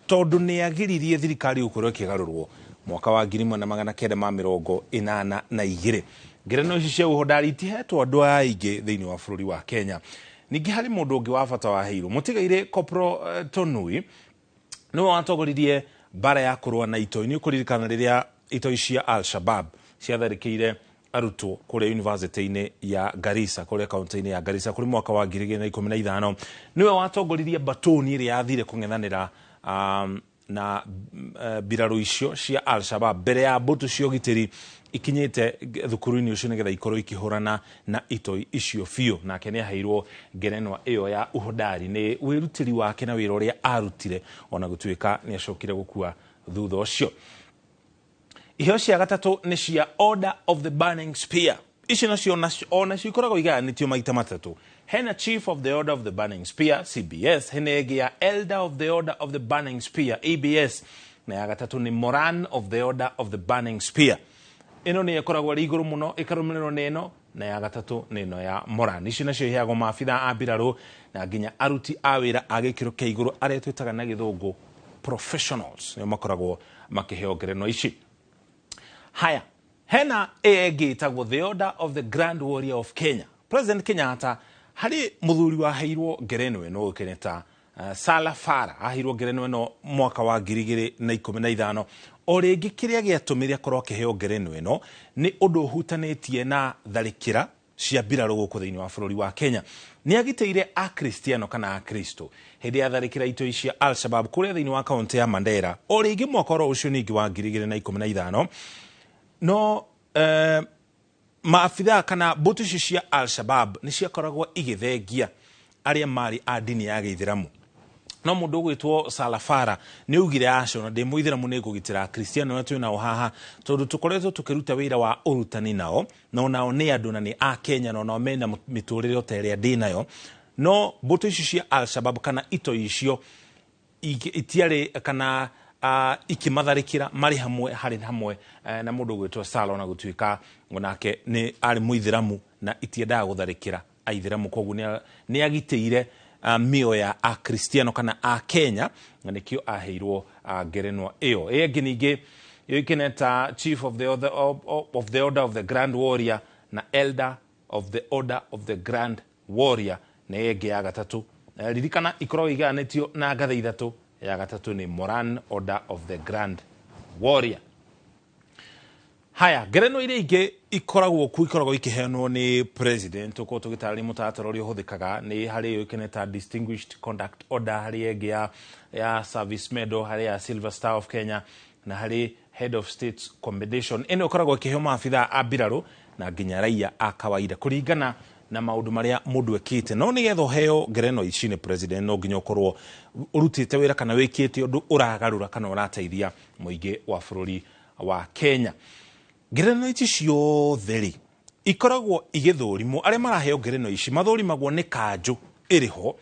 tondũ nĩ agiririe thirikari gũkorwo ĩkĩgarũrwo mwaka wa 1982. Ngerenwa ici cia uhodari itihetwo andũ aingĩ thĩinĩ wa bũrũri wa Kenya. Ningĩ harĩ mũndũ ũngĩ wa bata waheirwo mũtigaire Corporal Tonui nĩwe watongoririe mbara ya kũrũa na itoi. Nĩ ũkũririkana rĩrĩa itoi cia Al-Shabab ciatharĩkĩire arutwo kũrĩa university-inĩ ya Garissa kũrĩa kaunti-inĩ ya Garissa kũrĩ mwaka wa 2015. Nĩwe watongoririe batoni ĩrĩa yathire kũng'ethanĩra na mbirarũ icio cia Al-Shabab mbere ya mbũtũ cia ũgitĩri ikinyĩte thukuru-inĩ ũcio nĩgetha ikorwo ikĩhũrana na itoi icio biũ. Nake nĩ aheirwo ngerenwa ĩyo ya uhodari nĩ wĩrutĩri wake na wĩra ũrĩa arutire ona gũtuĩka nĩ acokire gũkua thutha ũcio. Iheo cia gatatũ nĩ cia Order of the Burning Spear. Ici nacio onacio ikoragwo igayanĩtio maita matatũ. Hena Chief of the Order of the Burning Spear CBS, hena ĩngĩ ya Elder of the Order of the Burning Spear EBS na ya gatatũ nĩ Moran of the Order of the Burning Spear. Ĩno nĩ ĩkoragwo ĩrĩ igũrũ mũno ĩkarũmĩrĩrwo nĩ ĩno na ya gatatũ nĩ ĩno ya Moran. Ici nacio iheagwo maabitha a mbirarũ na nginya aruti a wĩra a gĩkĩro kĩa igũrũ arĩa twĩtaga na gĩthũngũ professionals nĩo makoragwo makĩheo ngerenwa ici. Haya, hena ĩngĩ ĩtagwo the Order of the Grand Warrior of Kenya. President Kenyatta harĩ mũthuri waheirwo ngerenwa ĩno ũĩkaine ta Sala Fara ahirwo ngerenwa ĩno mwaka wa 2015. O rĩngĩ kĩrĩa gĩatũmire akorwo akĩheo ngerenwa ĩno nĩ ũndũ ũhutanĩtie na tharĩkĩra cia mbirarũ gũkũ thĩinĩ wa bũrũri wa Kenya. Nĩ agitĩire Akristiano kana Akristo hĩndĩ ya tharĩkĩra itoi cia Al-Shabab kũrĩa thĩinĩ wa kaunti ya Mandera. O rĩngĩ mwaka ũcio ningĩ wa 2015 no maabitha kana mbũtũ icio cia Al-Shabab nĩ ciakoragwo igĩthengia arĩa marĩ a dini ya Gĩithĩramu. No mũndũ ũgwĩtwo Sala Fara nĩ ugire acio na ndĩ mũithĩramu nĩ ngũgitĩra Akristiano na twĩ nao haha tondũ tũkoretwo tũkĩruta wĩra wa ũrutani nao no nao nĩ andũ na nĩ a Kenya no nao mena mĩtũrĩre o ta ĩrĩa ndĩ nayo. No mbũtũ icio cia Al-Shabab kana itoi icio itiarĩ kana ikimatharĩkĩra marĩ hamwe harĩ hamwe na mũndũ ũgwĩtwo Sala na gũtuĩka onake nĩ arĩ mũithĩramu na itiendaga gũtharĩkĩra aithĩramu, koguo nĩ agitĩire mĩoyo ya Akristiano kana a Kenya na nĩkĩo aheirwo ngerenwa ĩyo. Ĩngĩ ningĩ yoĩkaine ta Chief of the Order of the Grand Warrior na Elder of the Order of the Grand Warrior nĩ ĩngĩ ya gatatũ. Ririkana ikoragwo igayanĩtio na ngathĩ ithatũ, ya gatatũ nĩ Moran Order of the Grand Warrior. Haya, ngerenwa iria ingĩ ikoragwo ikĩheanwo nĩ president uko tũgĩtarĩria mũtaratara ũrĩa ũhũthĩkaga nĩ harĩ yoĩkaine ta Distinguished Conduct Order, harĩ ĩngĩ ya Service Medal, harĩ ya Silver Star of Kenya na harĩ Head of State Commendation. Ĩno ĩkoragwo ĩkĩheo maabitha a mbirarũ na nginya raia a kawaida kũringana na maũndũ marĩa mũndũ ekĩte. No nĩgetha ũheo ngerenwa ici nĩ president no nginya ũkorwo ũrutĩte wĩra kana wĩkĩte ũndũ ũragarũra kana ũrateithia mũingĩ wa bũrũri wa Kenya. Ngerenwa ici ciothe rĩ ikoragwo igĩthũrimwo, arĩa maraheo ngerenwa ici mathũrimagwo nĩ kanjũ ĩrĩho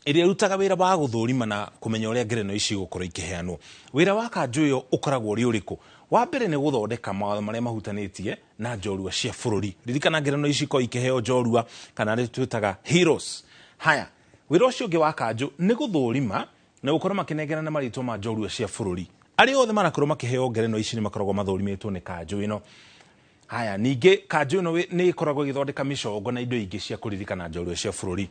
ĩrĩa ĩrutaga wĩra wa gũthũrima na kũmenya ũrĩa ngerenwa ici gũkorwo ikĩheanwo. Wĩra wa kanjũ ĩyo ũkoragwo ũrĩ ũrĩkũ? Wa mbere nĩ gũthondeka mawatho marĩa mahutanĩtie na njorua cia bũrũri. Ririkana ngerenwa ici ko ikĩheo njorua kana arĩa twĩtaga heroes. Haya, wĩra ũcio ũngĩ wa kanjũ nĩ gũthũrima na gũkorwo makĩnengerana marĩtwa ma njorua cia bũrũri. Arĩa othe marakorwo makĩheo ngerenwa ici nĩ makoragwo mathũrimĩtwo nĩ kanjũ ĩno. Haya, ningĩ kanjũ ĩno nĩ ikoragwo igĩthondeka mĩcongo na indo ingĩ cia kũririkana njorua cia bũrũri.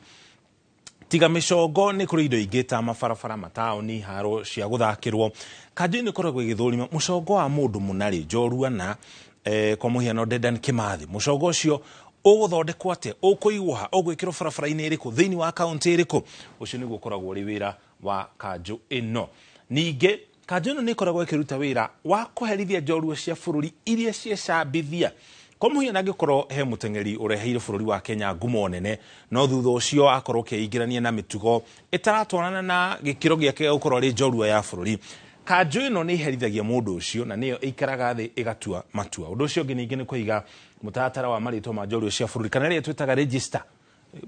Tiga mĩcongo nĩ kũrĩ indo ingĩ ta mabarabara, mataũni, haro cia gũthakĩrwo. Kanjũ ĩno ĩkoragwo igĩthũrima mũcongo wa mũndũ mũnarĩ njorua na kwa mũhiano Dedan Kimathi. Mũcongo ũcio ũgũthondekwo atĩa, ũkũigwo ha, ũgwĩkĩrwo barabara-inĩ ĩrĩkũ, thĩinĩ wa kaunti ĩrĩkũ? Ũcio nĩguo ũkoragwo ũrĩ wĩra wa kanjũ ĩno. Ningĩ kanjũ ĩno nĩ ĩkoragwo ĩkĩruta wĩra wa kũherithia njorua cia bũrũri iria ciecambithia. Kwa mũhiano angĩkorwo he mũteng'eri ũreheire bũrũri wa Kenya ngumo nene no thutha ũcio akorwo akĩingĩrania na mĩtugo ĩtaratwarana na gĩkĩro gĩake gũkorwo arĩ njorua ya bũrũri, kanjũ ĩno nĩ iherithagia mũndũ ũcio na nĩyo ĩikaraga thĩ ĩgatua matua. Ũndũ ũcio ũngĩ ningĩ nĩ kũiga mũtaratara wa marĩtwa ma njorua cia bũrũri kana rĩrĩa twĩtaga register,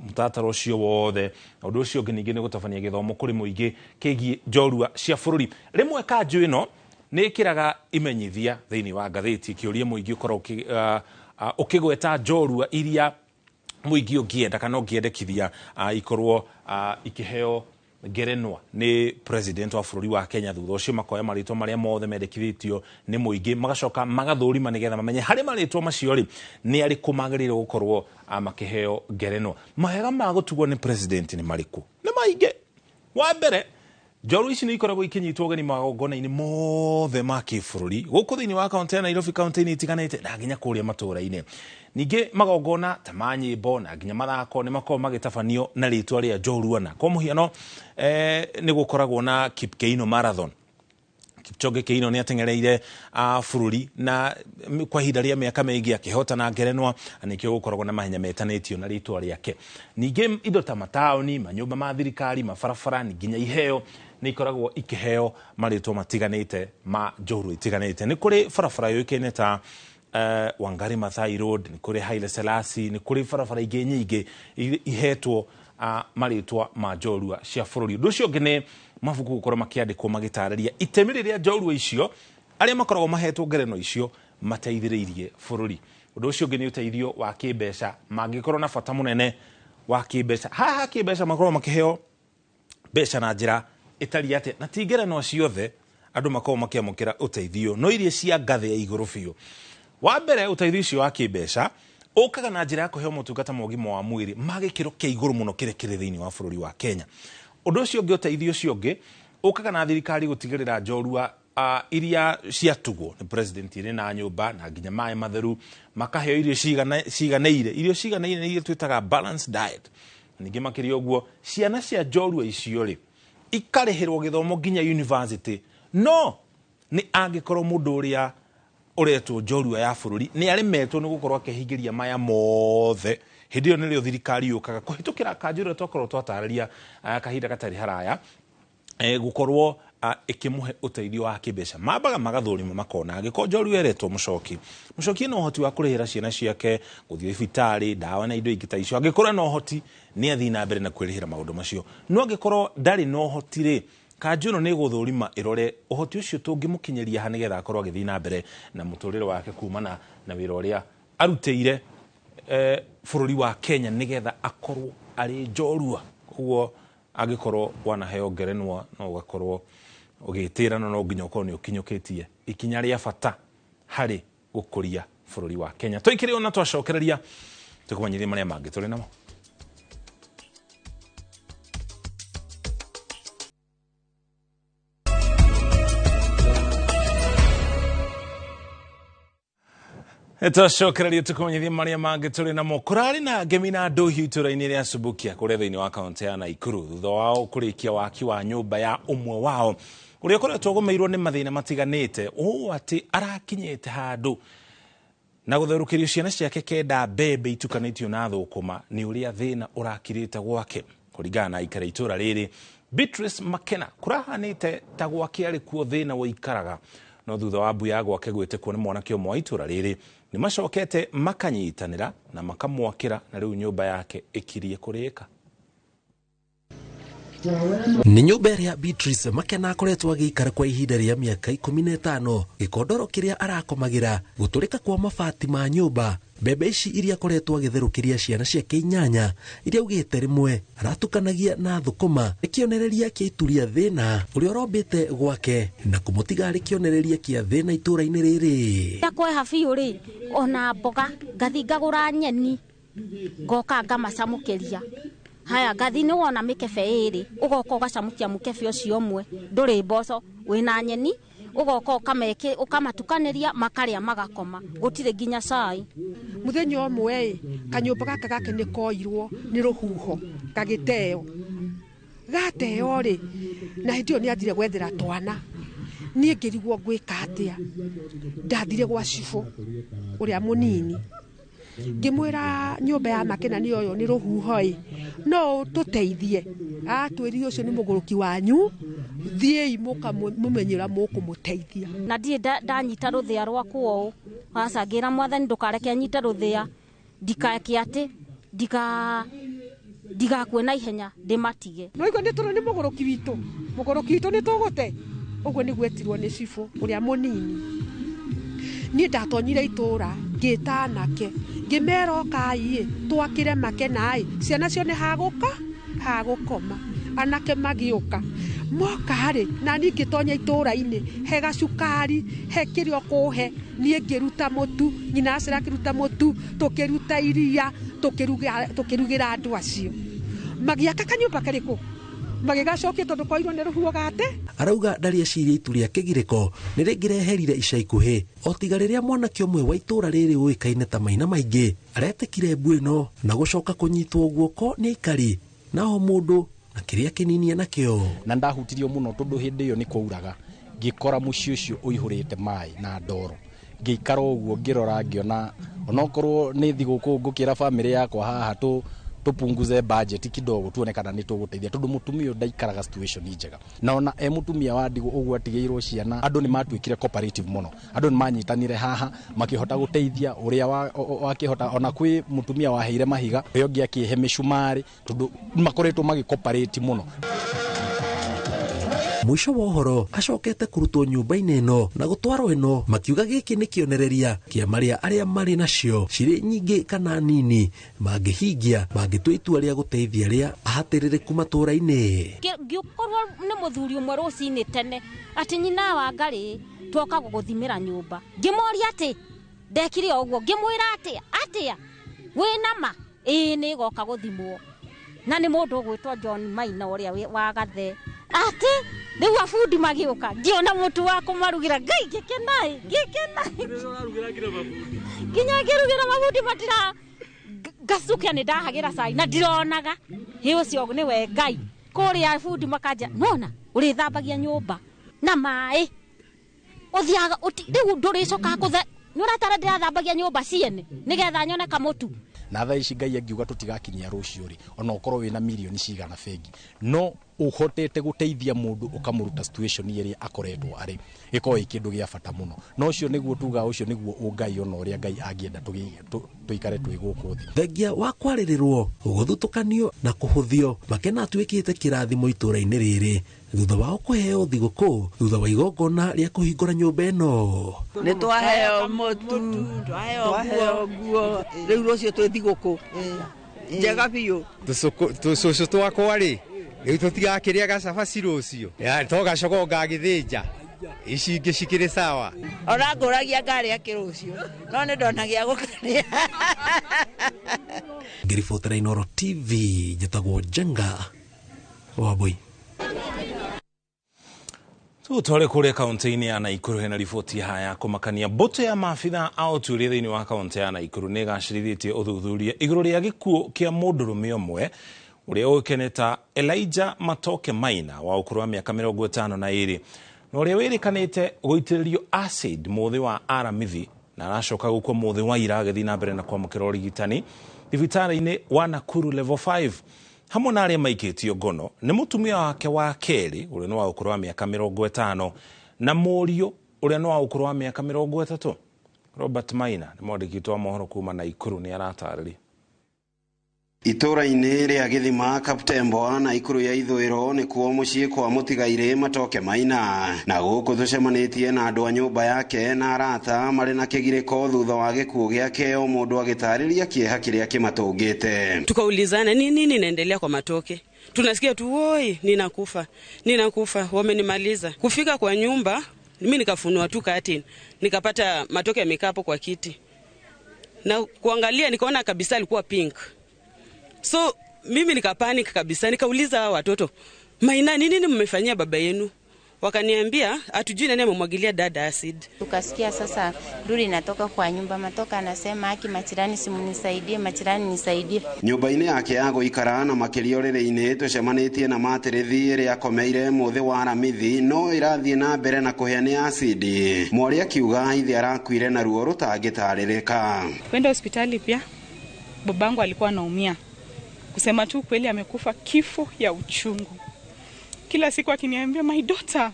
mũtaratara ũcio wothe. Ũndũ ũcio ũngĩ ningĩ nĩ gũtabania gĩthomo kũrĩ mũingĩ kĩgiĩ njorua cia bũrũri. Rĩmwe kanjũ ĩno nĩ ĩkĩraga imenyithia thĩinĩ wa ngathĩti ikĩũria mũingĩ ũkorwo ũkĩgweta njorua iria mũingĩ ũngĩenda kana ũngĩendekithia ikorwo ikĩheo ngerenwa nĩ president wa bũrũri wa Kenya. Thutha ũcio makoya marĩtwa marĩa mothe mendekithĩtio nĩ mũingĩ magacoka magathũrima nĩgetha mamenye harĩ marĩtwa macio rĩ nĩ arĩkũ magĩrĩirwo gũkorwo makĩheo ngerenwa. Mawega ma gũtugwo nĩ president nĩ marĩkũ? Nĩ maingĩ. Wa mbere, njorua ici nĩ ikoragwo ikĩnyitwo ũgeni magongona-inĩ mothe ma kĩbũrũri gũkũ thĩinĩ wa kaunti ya Nairobi, kaunti-inĩ itiganĩte na nginya kũrĩa matũũra-inĩ. Ningĩ magongona ta ma nyĩmbo na nginya mathako nĩ makoragwo magĩtabanio na rĩtwa rĩa njorua. Na kwa mũhiano nĩ gũkoragwo na Kipkeino Marathon. Kipchoge Keino nĩ ateng'ereire bũrũri na kwa ihinda rĩa mĩaka mĩingĩ akĩhotana ngerenwa, nĩkĩo gũkoragwo na mahenya metanĩtio na rĩtwa rĩake. Ningĩ indo ta mataũni, manyũmba ma thirikari, mabarabara, nginya iheo nĩ ikoragwo ikĩheo marĩtwa matiganĩte ma njorua itiganĩte. Nĩ kũrĩ barabara yoĩkaine ta Wangari Maathai Road, nĩ kũrĩ Haile Selassie, nĩ kũrĩ barabara ingĩ nyingĩ ihetwo marĩtwa ma njorua cia bũrũri. Ũndũ ũcio ũngĩ nĩ mabuku gũkorwo makĩandĩkwo magĩtarĩria itemi rĩrĩa njorua icio arĩa makoragwo mahetwo ngerenwa icio mateithĩrĩirie bũrũri. Ũndũ ũcio ũngĩ nĩ ũteithio wa kĩmbeca mangĩkorwo na bata mũnene wa kĩmbeca. Haha kĩmbeca makorwo makĩheo mbeca na njĩra ĩtariĩ atĩ na ti ngerenwa ciothe andũ makorwo makĩamũkĩra ũteithio, no iria cia ngathĩ ya igũrũ biũ. Wa mbere, ũteithio ũcio wa kĩmbeca ũkaga na njĩra ya kũheo motungata ma ũgima wa mwĩrĩ ma gĩkĩro kĩa igũrũ mũno kĩrĩa kĩrĩ thĩinĩ wa bũrũri wa Kenya. undu ucio ungi uteithio ucio ungi ukaga na thirikari gutigirira njorua iria ciatugwo ni president iri na nyumba na nginya maĩ matheru makaheo irio ciganeire irio twitaga balanced diet. Ningi makiria uguo ciana cia njorua icio ri ikarihirwo githomo nginya university. No ni angikorwo mundu uria uretwo njorua ya bururi ni aremetwo ni gukorwo akehingiria maya mothe, hindi yo nirio thirikari yukaga kuhitukira kanjuro tokorwo twatararia kahinda gatari haraya gukorwo ikimuhe uteithio wa kibeca. Mabaga magathurima makona agiko njorua eretwo mucoki no hoti wa kurihira ciana ciake guthie thibitari dawa na indo ingita icio, agikora no hoti ni athi na mbere na kwirihira maundu macio. No agikoro ndari no hoti ri kanjuno ni guthurima irore uhoti ucio tungimukinyeria ha nigetha akorwo agithi na mbere na muturire wake kumana na wira uria arutire bururi wa Kenya nigetha akorwo ari njorua. Kuo agikorwo wanaheo ngerenwa no ugakorwo ugitira no nginya ukorwo ni ukinyukitie ikinya ria bata hari gukuria bururi wa Kenya. Twikire ona twacokereria tukumanyirie maria mangi turi namo. Twacokereria tukumanyirie maria mangi turi namo. Kurari na ngemi na nduhi itũra-inĩ ria Subukia kuria thiini wa kaunti ya Nakuru thutha wao kurikia waki wa nyumba ya umwe wao uria koretwo gumeirwo ni mathina matiganite uu ati arakinyite handu na gutherukirio ciana ciake kenda mbembe itukanitio na thukuma ni uria thina urakirite gwake. Kuringana na ikara itura riri Beatrice Makena kurahanite ta gwake ari kuo thina wa ikaraga no thutha wa mbuya gwake gwitekwo ni mwanake umwe wa itura riri ni macokete makanyitanira na makamwakira na riu nyumba yake ikirie kurika. Ni nyumba ya Beatrice Makena akoretwo agiikara kwa ihinda ria miaka 15 gikondoro kiria arakomagira guturika kwa mabati ma nyumba. Mbembe ici iria akoretwo agitherukiria ciana ciake 8 iria ugite rimwe aratukanagia na thukuma ikionereria kiituria thina uria urombite gwake na kumutiga ari kionereria kia thina itura-ini riri. Yakwe habiu ri ona mboga ngathi ngagura nyeni ngoka ngamacamukiria haya ngathi ni wona mikebe iri ugoka ugacamukia mukebe ucio umwe nduri mboco wina nyeni ugoka ukamatukaneria makaria magakoma gutire nginya cai. Muthenya umwe kanyumba gaka gake ni koirwo ni ruhuho gagiteo gateo ri na hindio ni athire gwethera twana nie ngirigwo gwika atia ndathire gwa cifu uria munini ngimwira nyumba ya Makena ni oyo ni ruhuho no tuteithie atwiri ucio ni muguruki wanyu thiei mumenyera mukumuteithia na ndie ndanyita ruthia rwaku o acagira mwathani ndukareke anyita ruthia ndikake ati ndikakwe na ihenya ndimatige no iko ndituro ni muguruki witu ni tugute uguo ni gwetirwo ni cifu uria munini ni ndatonyire itura ngita nake ngimero kai twakire Makena ciana cio ni hagukoma anake magiuka mokari na ni ngitonya itura-ini he gacukari he kirio kuhe ni ngiruta mutu nyina acira kiruta mutu tukiruta iria tukirugira andu acio magiaka kanyumba kariku magigacokia tondu koirwo ni ruhuo gate. Arauga ndaria ciria itu ria kigiriko ni ringireherire ica ikuhi o tiga riria mwanake umwe wa itura riri uikaine ta maina maingi aretekire mbu ino na gucoka kunyitwo guoko ni ikari na o mundu na kiria kinini nakio na ndahutirio muno tondu hindi iyo ni kuuraga ngikora muci ucio uihurite mai na ndoro ngikara uguo ngirora ngiona onokorwo ni thiguku ngukira family yakwa haha tupunguze budget kidogo tuone kana ni tuguteithia tondu mutumia ndaikaraga situation njega na ona mutumia wa ndigo uguo atigeirwo ciana andu ni matwikire cooperative muno andu ni manyitanire haha makihota guteithia uria wakihota ona kwi mutumia waheire mahiga yo ngi akihe micumari tondu makoretwo magicooperate muno. Mwisho wa uhoro acokete kurutwo nyumba-ini ino na gutwarwo ino makiuga giki ni kionereria kia maria aria mari nacio ciri nyingi kana nini mangihingia mangitua itua ria guteithia ria ahatiririku matura-ini. Ngiukorwo ni muthuri umwe rucini tene ati nyina wa ngari twoka guguthimira nyumba ngimoria ati ndekire uguo ngimwira atia wina ma ni goka guthimwo na nĩ mũndũ ũgwĩtwo John Maina ũrĩa wa Gathe ati rĩu abundi magĩũka ngiona mũtu wa kũmarugĩra ngai gĩkenaĩ nginya ngĩrugĩra mabundi matira ngacũkia nĩ ndahagĩra cai na ndironaga hĩ ũcio nĩwe ngai kũrĩa abundi makanja nona ũrĩthambagia nyũmba na maĩ ũthiaga rĩu ndũrĩcoka kũthe nĩũratara ndĩrathambagia nyũmba ciene nĩgetha nyone kamutu na thaa ici ngai angiuga tutigakinyia rũciũ ri ona ukorwo wina milioni cigana bengi no uhotete guteithia mundu ukamuruta situation iria akoretwo ari giko ikindu gia bata muno no ucio niguo tuga ucio niguo ungai ona uria ngai angienda tuikare twi guku thi thengia wa kwaririrwo guthutukanio na kuhuthio makena twikite kirathimo itura-ini riri thutha wao kuheo thiguku thutha wa igongona ria kuhingura nyumba ino ni twaheo mutu twaheo nguo riu rucio twi thiguku njega biu tucucu twakwa ri riu tutigakiria gacabaci rucio to gacogo ngagithinja ici ingĩ cikĩrĩ sawa ona ngũragia ngarĩa kĩrũcio no nĩ ndonagia gũkarĩa ngiribotera Inooro TV njĩtagwo Jenga Wambui. Tutore kule kaunti-inĩ ya Naikuru hena riboti haya kumakania mbũtũ ya maabitha a ũtuĩria thĩinĩ wa kaunti ya Naikuru nĩ gacĩrithĩtie ũthuthuria igũrũ rĩa gĩkuũ kĩa mũndũrũme ũmwe ũrĩa ũĩkaine ta Elijah Matoke Maina wa ũkũrũ wa mĩaka 52 na ũrĩa wĩrĩkanĩte gũitĩrĩrio acid mũthĩ wa aramithi na aracoka gũkua mũthĩ wa ira agĩthiĩ na mbere na kwamũkĩra ũrigitani thibitarĩ-inĩ wa Nakuru level 5 hamwe na arĩa maikĩtio ngono nĩ mũtumia wake wa kerĩ ũrĩa nĩ wa ũkũrũ wa mĩaka 50 na mũriũ ũrĩa nĩ wa ũkũrũ wa mĩaka 30. Robert Maina nĩ mwandĩki wa mohoro kuma Naikuru nĩ aratarĩria. Itura-inĩ rĩa Gĩthima Kaptembo Naikuru ya ithũĩro nĩ kuo mũciĩ kwa mũtigairĩ Matoke Maina na gũkũ tũcemanĩtie na andũ a nyũmba yake na arata marĩ na kĩgirĩko thutha wa gĩkuũ gĩake o mũndũ agĩtarĩria kĩeha kĩrĩa kĩmatũngĩte. Tukaulizana nini inaendelea kwa Matoke, tunasikia tu woi ninakufa wamenimaliza. Kufika kwa nyumba mimi nikafunua tu curtain nikapata Matoke amekaa hapo kwa kiti na kuangalia nikaona kabisa alikuwa pink. So mimi nikapanic kabisa, nikauliza hawa watoto, Maina nini mmefanyia baba yenu? Wakaniambia hatujui nani amemwagilia dada acid. Tukasikia sasa nduri inatoka kwa nyumba, Matoka anasema haki majirani simunisaidie, majirani nisaidie. Nyumba-inĩ yake ya gũikara na makĩria ũrĩrĩ-inĩ tũcemanĩtie na Materethi ĩrĩa akomeire mũthĩ wa aramithi no irathiĩ na mbere na kũhĩa nĩ acid. Mwarĩ akiuga ithe arakuire na ruo rũtangĩtarĩrĩka. Kwenda hospitali pia babangu alikuwa anaumia. Kusema tu kweli amekufa kifo ya uchungu. Kila siku akiniambia my daughter.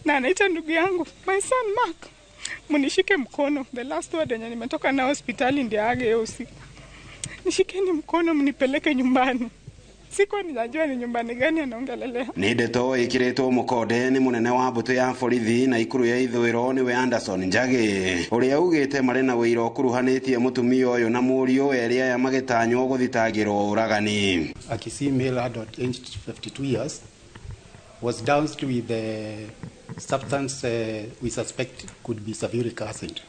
Na anaita ndugu yangu my son Mark. Munishike mkono. The last word yenye nimetoka na hospitali ndiye age usiku. Nishikeni mkono mnipeleke nyumbani. Sikuwa ninajua ni nyumbani gani anaongelelea. Nĩ ndeto ĩkĩrĩtwo mũkonde nĩ mũnene wa mbũtũ ya borithi Naikuru ya ithũĩro nĩwe Anderson Njagi ũrĩa augĩte marĩ na wĩira ũkuruhanĩtie mũtumia ũyũ na mũriũ erĩ aya magĩtanywo gũthitangĩrwo ũragani. A Kisii male adult aged 52 years was doused with the substance we suspect could be sulfuric acid,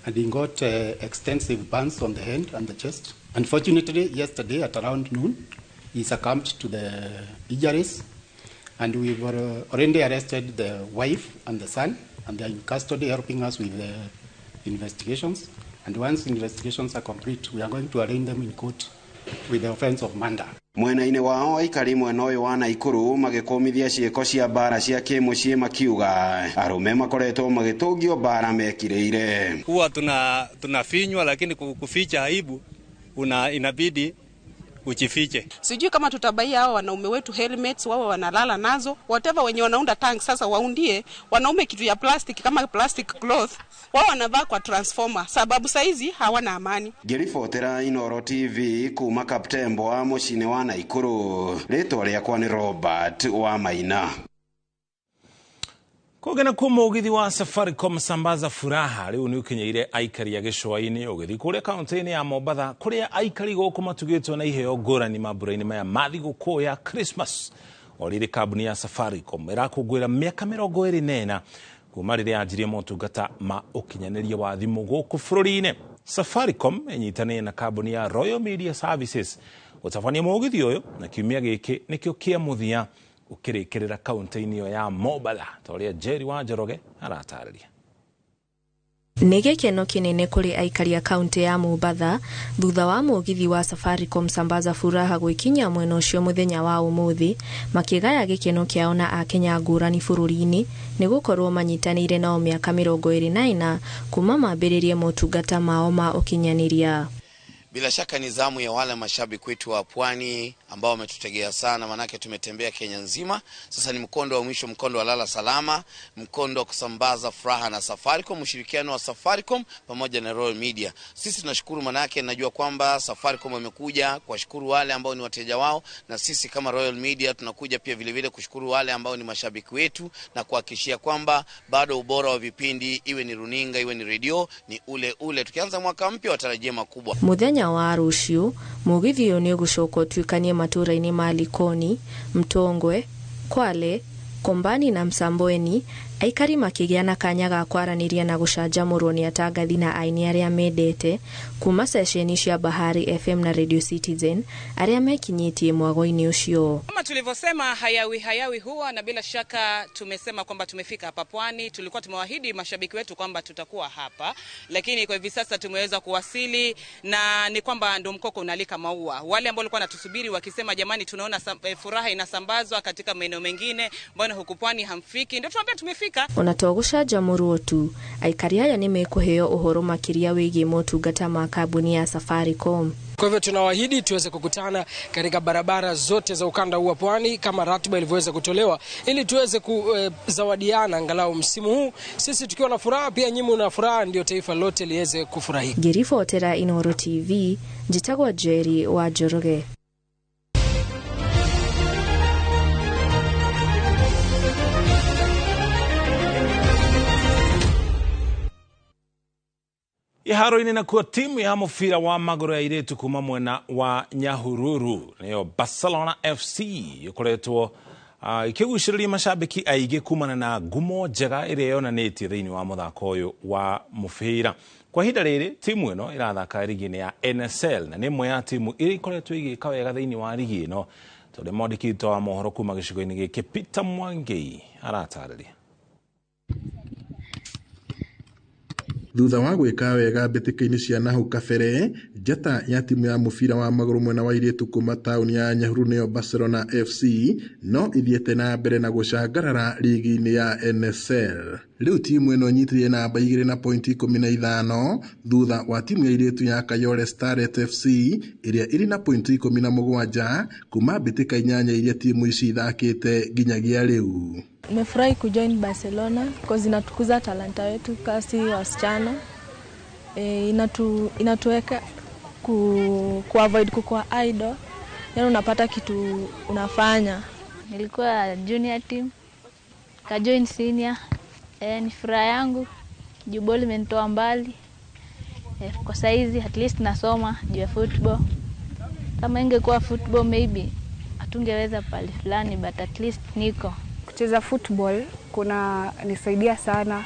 and he got extensive burns on the hand and the chest. Unfortunately, yesterday at around noon, he succumbed to the injuries, and we've already arrested the wife and the son, and they're in custody helping us with the investigations. And once investigations are complete, we are going to arraign them in court with the offense of murder. Mwena-inĩ wao aikari mwena ũyũ wa Naikuru magĩkũmithia ciĩko cia mbara cia kĩmũciĩ makiuga arũme makoretwo magĩtũngio mbara mekirĩire. Huwa tunafinywa lakini kuficha aibu inabidi uchifiche. Sijui kama tutabaia hao wanaume wetu helmets wao wanalala nazo, whatever wenye wanaunda tank sasa waundie wanaume kitu ya plastic kama plastic cloth wao wanavaa kwa transformer sababu saizi hawana amani. Ngiribotera Inooro TV kuma Kaptembo wa mũciĩ wa Naikuru rĩtwa rĩakwa nĩ Robert wa Maina. Kũgena kwa mũgithi wa Safaricom sambaza furaha rĩu nĩ ũkinyeire aikari a gĩcũa-inĩ ũgĩthiĩ kũrĩa kaunti-inĩ ya Mombatha kũrĩa aikari gũkũ matugĩtwo na iheo ngũrani mambura-inĩ maya ma thigũkũ ya Christmas. O rĩrĩ kambuni ya Safaricom ĩrakũngũĩra mĩaka 24 kuma rĩrĩa yanjirie motungata ma ũkinyanĩria wa thimũ gũkũ bũrũri-inĩ. Safaricom ĩnyitanĩire na kambuni ya Royal Media Services Gũtabania mũgithi ũyũ na kiumia gĩkĩ nĩkĩo kĩa mũthia ũkĩrĩkĩrĩra kaunti-inĩ ĩyo ya Mombatha, ta ũrĩa Jerry wa Njoroge aratarĩria. Nĩ gĩkeno kĩnene kũrĩ aikari a kaunti ya Mombatha thutha wa mũgithi wa Safaricom Sambaza Furaha gwĩkinya mwena ũcio mũthenya wa ũmũthĩ, makĩgaya gĩkeno kĩao na Akenya ngũrani bũrũri-inĩ nĩ gũkorwo manyitanĩire nao mĩaka 24 kuma mambĩrĩrie motungata mao ma ũkinyanĩria. Bila shaka ni zamu ya wale mashabiki wetu wa Pwani ambao wametutegea sana, manake tumetembea Kenya nzima. Sasa ni mkondo wa mwisho, mkondo wa lala salama, mkondo wa kusambaza furaha na Safaricom, ushirikiano wa Safaricom pamoja na Royal Media. Sisi tunashukuru, manake najua kwamba Safaricom wamekuja kuwashukuru wale ambao ni wateja wao, na sisi kama Royal Media tunakuja pia vile vile kushukuru wale ambao ni mashabiki wetu na kuhakikishia kwamba bado ubora wa vipindi, iwe ni runinga iwe ni radio, ni ule. Tukianza mwaka mpya watarajia makubwa. Muthenya wa rũciũ mũgithi ũyũ nĩ ũgũcoka ũtuĩkanie matũũra-inĩ ma Likoni, Mtongwe, Kwale, Kombani na Msambweni, aikari makĩgĩa na kanya ga kwaranĩria na gũcanjamũrwo nĩ atangathi na aini arĩa mendete kuma sesheni cia Bahari FM na Radio Citizen arĩa mekinyĩtie mwago-inĩ ũcio. Kama tulivyosema, hayawi huwa, na bila shaka tumesema kwamba tumefika hapa Pwani. Tulikuwa tumewaahidi mashabiki wetu kwamba tutakuwa hapa, lakini kwa hivi sasa tumeweza kuwasili, na ni kwamba ndo mkoko unalika maua. Wale ambao walikuwa natusubiri wakisema jamani tunaona furaha inasambazwa katika maeneo mengine, mbona huku Pwani hamfiki, ndio tuambia tumefika. Ona to gũcanjamũrwo tu, aikari aya nĩ mekũheo ũhoro makĩria wĩgiĩ motungata ma kambuni ya Safaricom. Kwa hivyo tunawaahidi tuweze kukutana katika barabara zote za ukanda huu wa Pwani kama ratiba ilivyoweza kutolewa, ili tuweze kuzawadiana angalau msimu huu, sisi tukiwa na furaha pia nyinyi mna furaha, ndio taifa lote liweze kufurahi. Ngĩribotera Inooro TV, njĩtagwo Jerry wa Njoroge. Iharo-inĩ nakuo timu ya mũbira wa magũrũ ya airĩtu kuma mwena wa Nyahururu nĩyo Barcelona FC ĩkoretwo ikĩgucĩrĩria mashabiki aingĩ kumana na ngumo njega ĩrĩa yonanĩtie thĩinĩ wa mũthako ũyũ wa mũbira. Kwa ihinda rĩrĩ timu ĩno ĩrathaka ligi-inĩ ya NSL na nĩ ĩmwe ya timu iria ikoretwo igĩka wega thĩinĩ wa ligi ĩno. Tondũ mwandĩki wa mohoro kuma gĩcigo-inĩ gĩkĩ Peter Mwangei aratarĩria. Thutha wa gwĩka wega mbĩtĩka-inĩ cia nahau kabere, njata ya timu ya mũbira wa magũrũ mwena wa airĩtu kuma taũni ya Nyahururu nĩyo Barcelona FC no ithiĩte na mbere na gũcangarara ligi-inĩ ya NSL. Rĩu timu ĩno nyitire namba 2 na pointi 15 thutha wa timu ya airĩtu ya Kayole Starlet FC ĩrĩa ĩrĩ na pointi 17 kuma mbĩtĩka 8 iria timu ici ithakĩte nginyagia rĩu. Nimefurahi kujoin Barcelona because inatukuza talanta wetu kasi wasichana. Inatuweka avoid kukua idol. Yaani unapata kitu unafanya. Nilikuwa junior team, kajoin senior. Ni furaha yangu, juu ball imenitoa mbali. Kwa saizi at least nasoma juu ya football. Kama ingekuwa football maybe hatungeweza pale fulani, but at least niko. Kucheza football kuna nisaidia sana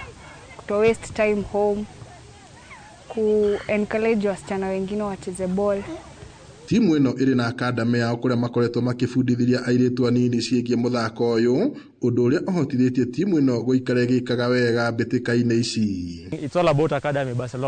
kuto waste time home, ku encourage wasichana wengine wacheze ball. Timu ĩno ĩrĩ na academy yao kũrĩa makoretwo makĩbundithĩria airĩtu anini ciĩgiĩ mũthako ũyũ, ũndũ ũrĩa ũhotithĩtie timu ĩno gũikara ĩgĩkaga wega mbĩtĩka-inĩ ici. It's all about academy Barcelona.